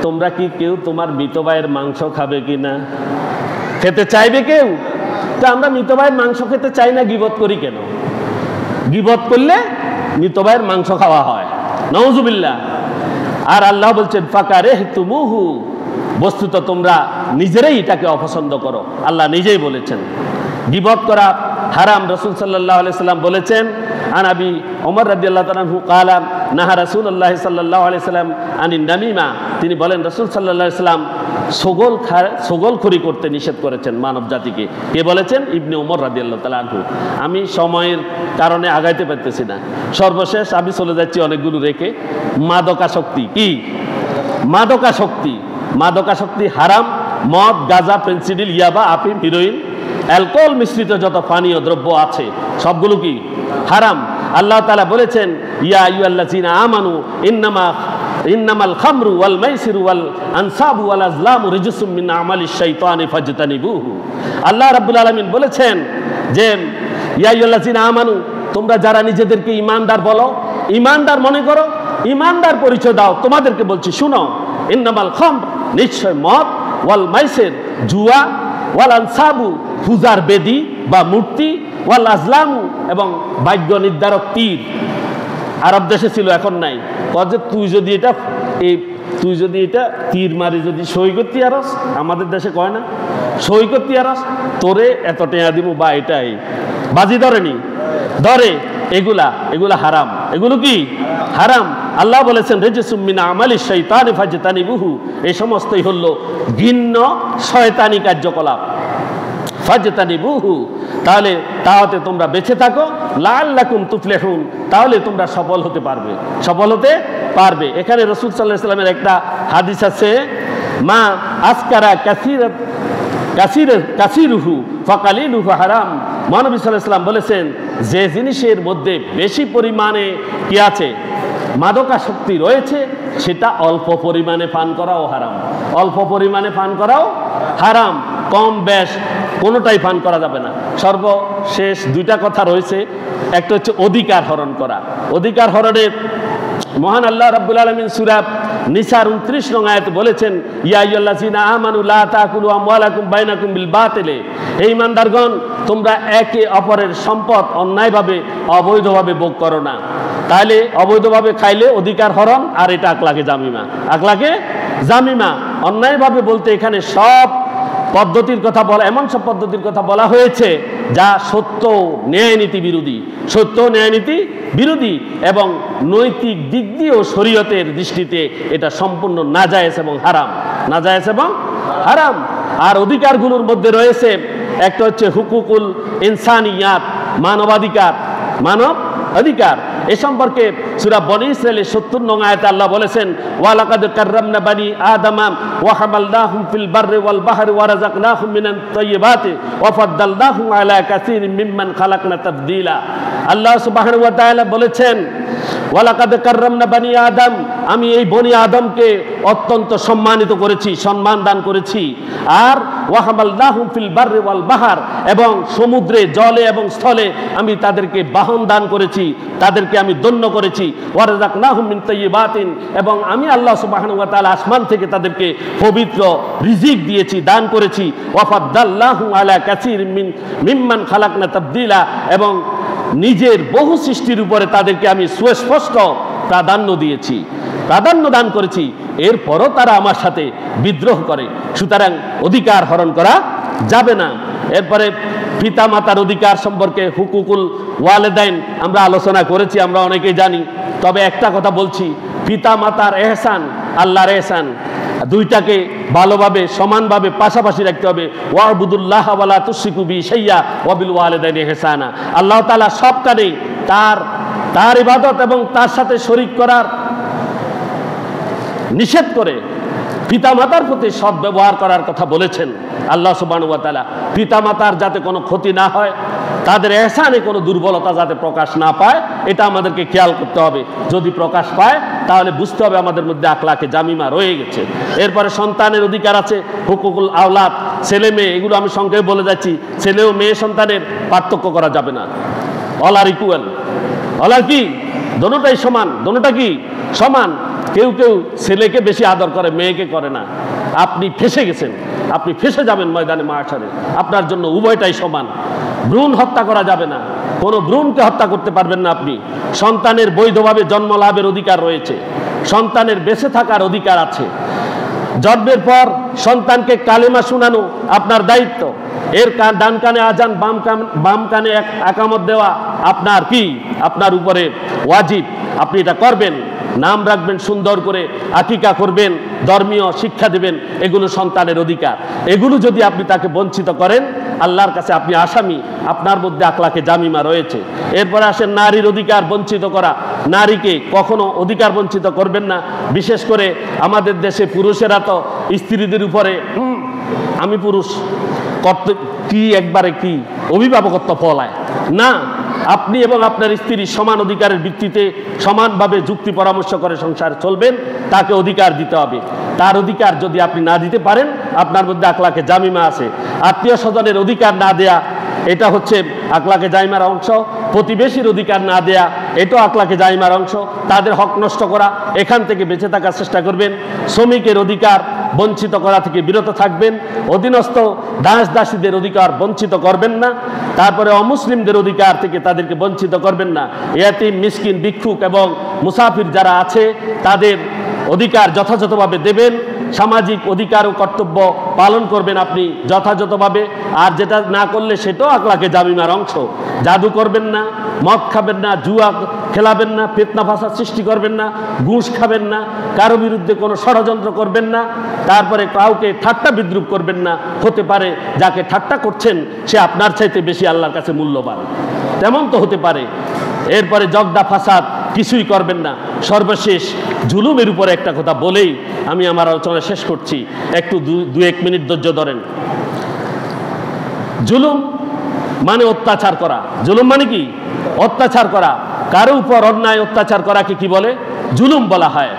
তোমরা কি কেউ তোমার মৃত ভাইয়ের মাংস খাবে কিনা? খেতে চাইবে কেউ? তা আমরা মৃত ভাইয়ের মাংস খেতে চাই না, গীবত করি কেন? গীবত করলে মৃত ভাইয়ের মাংস খাওয়া হয়, নাউজুবিল্লাহ। আর আল্লাহ বলছেন, ফাকারিহতুমুহু, বস্তুত তোমরা নিজেরাই এটাকে অপছন্দ করো। আল্লাহ নিজেই বলেছেন গীবত করা হারাম। রাসূল সাল্লাল্লাহু আলাইহি সাল্লাম বলেছেন, আন আবি ওমর রাদিয়াল্লাহু তাআলা আনহু ক্বালা নাহা রাসূলুল্লাহ সাল্লাল্লাহু আলাইহি সাল্লাম আনিন নামিমা, তিনি বলেন রাসূল সাল্লাল্লাহু আলাইহি সাল্লাম ছগলখড়ি করতে নিষেধ করেছেন মানব জাতিকে। কে বলেছেন? ইবনে ওমর রাদিয়াল্লাহু তাআলা আনহু। আমি সময়ের কারণে আগাইতে পারতেছি না, সর্বশেষ আমি চলে যাচ্ছি অনেকগুলো রেখে। মাদকাসক্তি কি? মাদকাসক্তি হারাম। মদ, গাঁজা, ফেনসিডিল, ইয়াবা, আফিম, হিরোইন, অ্যালকোহল মিশ্রিত যত পানীয় দ্রব্য আছে সবগুলো কি? হারাম। আল্লাহ তাআলা বলেছেন, ইয়া আইয়ুহাল্লাযীনা আমানু ইন্নামাল খামরু ওয়াল মাইসিরু ওয়াল আনসাবু ওয়াল আজলামু রিজসুম মিন আমালিশ শাইতানি ফাজতানিবুহু। আল্লাহ রাব্বুল আলামিন বলেছেন যে, ইয়া আইয়ুহাল্লাযীনা আমানু, তোমরা যারা নিজেদেরকে ঈমানদার বলো, ঈমানদার মনে করো, ঈমানদার পরিচয় দাও, তোমাদেরকে বলছি শুনো, ইন্নামাল খামর, নিশ্চয় মদ, ওয়াল মাইসির, জুয়া, ওয়াল আনসাবু, পূজার বেদি বা মূর্তি, ওয়াল আজলামু, এবং ভাগ্য নির্ধারক তীর। আরব দেশে ছিল, এখন নাই। যে তুই যদি এটা তীর মারি যদি সই করতে আরস, আমাদের দেশে কয় না সই করতে আরস, তোরে এত টেয়া দিব, বা এটাই বাজি ধরেনি ধরে, এগুলা হারাম। এগুলো কি? হারাম। আল্লাহ বলেছেন, রিজসুম মিন আমালিশ শাইতানি ফাজতানিবুহু, এই সমস্তই হলো ঘৃণ্য শয়তানি কার্যকলাপ। ফাজতানিবুহু, তাহলে তাহতে তোমরা বেঁচে থাকো, লাআল্লাকুম তুফলিহুন, তাহলে তোমরা সফল হতে পারবে। এখানে রাসূল সাল্লাল্লাহু আলাইহি ওয়াসাল্লামের একটা হাদিস আছে, মা আসকারা কাসিরুহু ফাকালিলুহু হারাম। মহানবী সাল্লাল্লাহু আলাইহি ওয়াসাল্লাম বলেছেন, যে জিনিসের মধ্যে বেশি পরিমাণে কি আছে? মাদকাসক্তি রয়েছে, সেটা অল্প পরিমাণে পান করাও হারাম। অল্প পরিমাণে পান করাও হারাম, কম বেশ কোনোটাই পান করা যাবে না। সর্বশেষ দুইটা কথা রয়েছে, একটা হচ্ছে অধিকার হরণ করা। অধিকার হরণের মহান আল্লাহ রাব্বুল আলামিন সূরা নিসার 29 নং আয়াতে বলেছেন, ইয়া আইয়ুহাল্লাযীনা আমানু লা তাকুলু আমওয়ালাকুম বাইনাকুম বিল বাতিলে, হে ঈমানদারগণ, তোমরা একে অপরের সম্পদ অন্যায়ভাবে অবৈধভাবে ভোগ করো না। তাহলে অবৈধভাবে খাইলে অধিকার হরণ, আর এটা আকলাকে জামিমা। অন্যায়ভাবে বলতে এখানে সব পদ্ধতির কথা বলা, এমন সব পদ্ধতির কথা বলা হয়েছে যা সত্য ন্যায় নীতি বিরোধী এবং নৈতিক দিক দিয়েও শরীয়তের দৃষ্টিতে এটা সম্পূর্ণ নাজায়েজ এবং হারাম। আর অধিকারগুলোর মধ্যে রয়েছে একটা হচ্ছে হুকুকুল ইনসানিয়াত, মানবাধিকার, মানব অধিকার। এ সম্পর্কে সূরা বনী ইসরাঈলের ৭০ নং আয়াতে আল্লাহ বলেছেন, ওয়ালাকাদ কাররামনা বানি আদামা ওয়া হামালনাহুম ফিল বাররি ওয়াল বাহরি ওয়া রাযাকনাহুম মিনাত তাইয়্যিবাতি ওয়া ফাদ্দালনাহুম আলা কাসীরিম মিম্মান খালাকনা তাফদীলা। আল্লাহ সুবহানাহু ওয়া তাআলা বলেছেন, ওয়ালাকাদ কাররামনা বানি আদম, আমি এই বনি আদমকে অত্যন্ত সম্মানিত করেছি, সম্মান দান করেছি। আর ওয়া হামালনাহুম ফিল বাররি ওয়াল বাহর, এবং সমুদ্রে, জলে এবং স্থলে আমি তাদেরকে বাহন দান করেছি, তাদেরকে আমি ধন্য করেছি। ওয়া রাযাকনাহুম মিন তাইয়্যিবাতিন, এবং আমি আল্লাহ সুবহানাহু ওয়া তাআলা আসমান থেকে তাদেরকে পবিত্র রিজিক দিয়েছি, দান করেছি। ওয়া ফাদ্দালনাহুম আলা কাসীরিম মিম্মান খালাকনা তাফদীলা, এবং নিজের বহু সৃষ্টির উপরে তাদেরকে আমি সুস্পষ্ট প্রাধান্য দিয়েছি, প্রাধান্য দান করেছি। এরপরও তারা আমার সাথে বিদ্রোহ করে, সুতরাং অধিকার হরণ করা যাবে না। এরপরে পিতা মাতার অধিকার সম্পর্কে হুকুকুল ওয়ালিদাইন আমরা আলোচনা করেছি, আমরা অনেকেই জানি। তবে একটা কথা বলছি, পিতা মাতার এহসান আল্লাহর এহসান, দুইটাকে ভালোভাবে সমানভাবে পাশাপাশি রাখতে হবে। ওয়াবুদুল্লাহ ওয়ালা তুশরিকু বিহি শাইআ ওয়া বিল ওয়ালিদাইনি ইহসানা। আল্লাহ তাআলা সব কাজে তার ইবাদত এবং তার সাথে শরীক করার নিষেধ করে পিতামাতার প্রতি সৎ ব্যবহার করার কথা বলেছেন আল্লাহ সুবহানাহু ওয়া তাআলা। পিতামাতার যাতে কোনো ক্ষতি না হয়, তাদের এহসানে কোনো দুর্বলতা যাতে প্রকাশ না পায়, এটা আমাদেরকে খেয়াল করতে হবে। যদি প্রকাশ পায় তাহলে বুঝতে হবে আমাদের মধ্যে আখলাকে জামিমা রয়ে গেছে। এরপরে সন্তানের অধিকার আছে, হুকুকুল আওলাদ, ছেলে মেয়ে, এগুলো আমি সংক্ষেপে বলে যাচ্ছি। ছেলে ও মেয়ে সন্তানের পার্থক্য করা যাবে না। অল আর ইকুয়াল, অল আর কি, দোনোটাই সমান, দোনোটা কি সমান। কেউ কেউ ছেলেকে বেশি আদর করে, মেয়েকে করে না। আপনি ফেসে গেছেন, আপনি ফেসে যাবেন ময়দানে মাহশারে। আপনার জন্য উভয়টাই সমান। ভ্রূণ হত্যা করা যাবে না, কোনো ভ্রূণকে হত্যা করতে পারবেন না আপনি। সন্তানের বৈধভাবে জন্ম লাভের অধিকার রয়েছে, সন্তানের বেঁচে থাকার অধিকার আছে। জন্মের পর সন্তানকে কালেমা শোনানো আপনার দায়িত্ব। এর ডান কানে আজান, বাম কানে একামত দেওয়া আপনার কি, আপনার উপরে ওয়াজিব। আপনি এটা করবেন। নাম রাখবেন সুন্দর করে, আকিকা করবেন, ধর্মীয় শিক্ষা দেবেন, এগুলো সন্তানের অধিকার। এগুলো যদি আপনি তাকে বঞ্চিত করেন, আল্লাহর কাছে আপনি আসামি, আপনার মধ্যে আখলাকে জামিমা রয়েছে। এরপরে আসেন নারীর অধিকার বঞ্চিত করা। নারীকে কখনো অধিকার বঞ্চিত করবেন না। বিশেষ করে আমাদের দেশে পুরুষেরা তো স্ত্রীদের উপরে আমি পুরুষ করতে কি একবারে কি অভিভাবকত্ব ফলায় না। আপনি এবং আপনার স্ত্রী সমান অধিকারের ভিত্তিতে সমানভাবে যুক্তি পরামর্শ করে সংসার চলবেন, তাকে অধিকার দিতে হবে। তার অধিকার যদি আপনি না দিতে পারেন, আপনার মধ্যে আখলাকে জামিমা আছে। আত্মীয় স্বজনের অধিকার না দেয়া, এটা হচ্ছে আখলাকে জামিমার অংশ। প্রতিবেশীর অধিকার না দেয়া, এটাও আখলাকে জামিমার অংশ। তাদের হক নষ্ট করা, এখান থেকে বেঁচে থাকার চেষ্টা করবেন। শ্রমিকের অধিকার বঞ্চিত করা থেকে বিরত থাকবেন। অধীনস্থ দাস দাসীদের অধিকার বঞ্চিত করবেন না। তারপরে অমুসলিমদের অধিকার থেকে তাদেরকে বঞ্চিত করবেন না। ইয়াতিম, মিসকিন, ভিক্ষুক এবং মুসাফির যারা আছে তাদের অধিকার যথাযথভাবে দেবেন। সামাজিক অধিকার ও কর্তব্য পালন করবেন আপনি যথাযথভাবে। আর যেটা না করলে সেটাও আখলাকে জামিমার অংশ। জাদু করবেন না, মদ খাবেন না, জুয়া খেলাবেন না, ফিতনা ফাসাদ সৃষ্টি করবেন না, ঘুষ খাবেন না, কারো বিরুদ্ধে কোনো ষড়যন্ত্র করবেন না। তারপরে কাউকে ঠাট্টা বিদ্রুপ করবেন না। হতে পারে যাকে ঠাট্টা করছেন সে আপনার চাইতে বেশি আল্লাহর কাছে মূল্যবান, তেমন তো হতে পারে। এরপরে জগদা ফাসাদ কিছুই করবেন না। সর্বশেষ জুলুমের উপরে একটা কথা বলেই আমি আমার আলোচনা শেষ করছি। একটু দু এক মিনিট ধৈর্য ধরেন। জুলুম মানে অত্যাচার করা। জুলুম মানে কি? অত্যাচার করা। কারো উপর অন্যায় অত্যাচার করাকে কি বলে? জুলুম বলা হয়।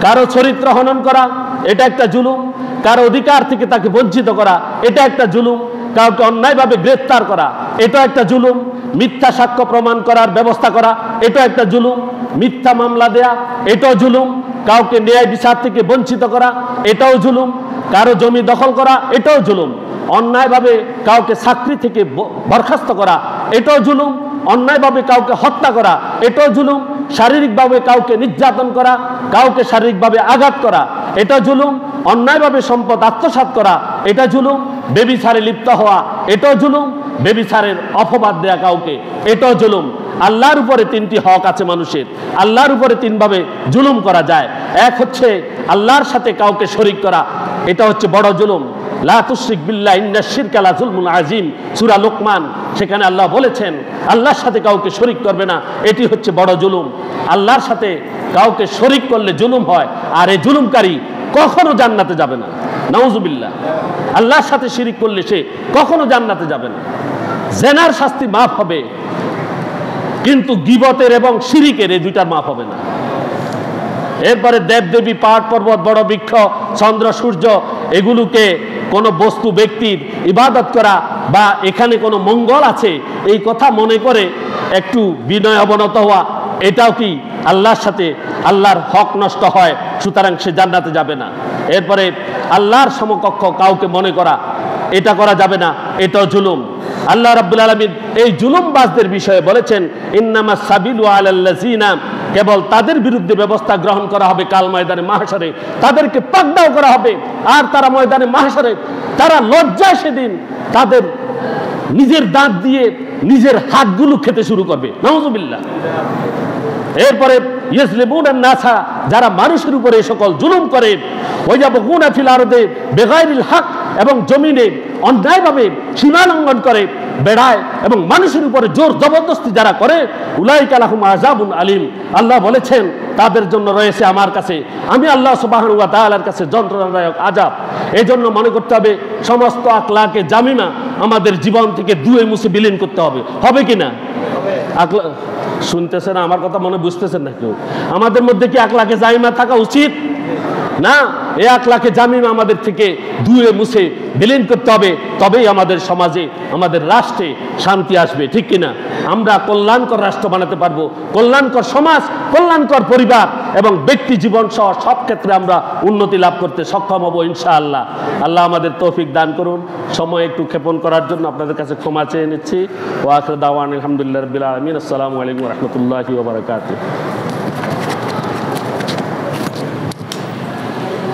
কারো চরিত্র হনন করা, এটা একটা জুলুম। কারো অধিকার থেকে তাকে বঞ্চিত করা, এটা একটা জুলুম। কাউকে অন্যায়ভাবে গ্রেফতার করা, এটা একটা জুলুম। মিথ্যা সাক্ষ্য প্রমাণ করার ব্যবস্থা করা, এটা একটা জুলুম। মিথ্যা মামলা দেয়া, এটাও জুলুম। কাউকে ন্যায় বিচার থেকে বঞ্চিত করা, এটাও জুলুম। কারো জমি দখল করা, এটাও জুলুম। অন্যায়ভাবে কাউকে চাকরি থেকে বরখাস্ত করা, এটাও জুলুম। অন্যায়ভাবে কাউকে হত্যা করা, এটাও জুলুম। শারীরিকভাবে কাউকে নির্যাতন করা, কাউকে শারীরিকভাবে আঘাত করা, এটা জুলুম। অন্যায়ভাবে সম্পদ আত্মসাৎ করা, এটা জুলুম। বেবিচারে লিপ্ত হওয়া, এটাও জুলুম। বেবিচারের অপবাদ দেয়া কাউকে, এটাও জুলুম। আল্লাহর উপরে তিনটি হক আছে মানুষের। আল্লাহর উপরে তিনভাবে জুলুম করা যায়। এক হচ্ছে আল্লাহর সাথে কাউকে শরীক করা, এটা হচ্ছে বড় জুলুম। লা তুশরিক বিল্লাহ ইন্নাশ শিরকা লা যুলমুন আযীম, সূরা লোকমান। সেখানে আল্লাহ বলেছেন আল্লাহর সাথে কাউকে শরীক করবে না, এটি হচ্ছে বড় জুলুম। আল্লাহর সাথে কাউকে শরীক করলে জুলুম হয়, আর এই জুলুমকারী কখনো জান্নাতে যাবে না। নাউজুবিল্লাহ। আল্লাহর সাথে শিরিক করলে সে কখনো জান্নাতে যাবে না। জেনার শাস্তি মাফ হবে, কিন্তু গীবতের এবং শিরিকের এই দুইটার মাফ হবে না। এরপরে দেবদেবী, পাহাড় পর্বত, বড় বৃক্ষ, চন্দ্র সূর্য, এগুলোকে কোনো বস্তু ব্যক্তির ইবাদত করা বা এখানে কোনো মঙ্গল আছে এই কথা মনে করে একটু বিনয় অবনত হওয়া, এটাও কি আল্লাহর সাথে আল্লাহর হক নষ্ট হয়, সুতরাং সে জান্নাতে যাবে না। এরপরে আল্লাহর সমকক্ষ কাউকে মনে করা, এটা করা যাবে না, এটাও জুলুম। আল্লাহ রাব্বুল আলামিন এই জুলুমবাজদের বিষয়ে বলেছেন ইন্নামাস সাবিলু আলাল্লাযিনা, কেবল তাদের বিরুদ্ধে ব্যবস্থা গ্রহণ করা হবে কাল ময়দানে মাহশরে, তাদেরকে পাকড়াও করা হবে। আর তারা ময়দানে মাহশরে তারা লজ্জায় সেদিন তাদের নিজের দাঁত দিয়ে নিজের হাতগুলো খেতে শুরু করবে। নাউজুবিল্লাহ। এরপরে ইয়াজলিমুনান নাসা, যারা মানুষের উপরে সকল জুলুম করে, ওয়ায়াবগুনা ফিল আরদে বিগাইরিল হক, এবং জমিনে অন্যায়ভাবে সীমা লঙ্ঘন করে বেড়ায় এবং মানুষের উপরে জোর জবরদস্তি যারা করে, উলাইকা লাহুম আযাবুন আলীম, আল্লাহ বলেছেন তাদের জন্য রয়েছে আমার কাছে, আমি আল্লাহ সুবহানাহু ওয়া তাআলার কাছে যন্ত্রণাদায়ক আযাব। এই জন্য মনে করতে হবে সমস্ত আকলাকে জামিমা আমাদের জীবন থেকে ধুয়ে মুছে বিলীন করতে হবে। হবে কি না? আকলা শুনতেছেন আমার কথা, মনে বুঝতেছেন না কেউ? আমাদের মধ্যে কি আকলাকে জামিমা থাকা উচিত না? এই আকলাকে জামিমা আমাদের থেকে ধুয়ে মুছে বিলীন করতে হবে, তবেই আমাদের সমাজে, আমাদের রাষ্ট্রে শান্তি আসবে। ঠিক কিনা? আমরা কল্যাণকর রাষ্ট্র বানাতে পারবো, কল্যাণকর সমাজ, কল্যাণকর পরিবার এবং ব্যক্তি জীবন সহ সব ক্ষেত্রে আমরা উন্নতি লাভ করতে সক্ষম হব ইনশাআল্লাহ। আল্লাহ আমাদের তৌফিক দান করুন। সময় একটু ক্ষেপণ করার জন্য আপনাদের কাছে ক্ষমা চেয়ে নিচ্ছি। ওয়া আখিরু দাওয়ানা আলহামদুলিল্লাহি রাব্বিল আলামিন। আসসালামু আলাইকুম ওয়া রাহমাতুল্লাহি ওয়া বারাকাতুহু।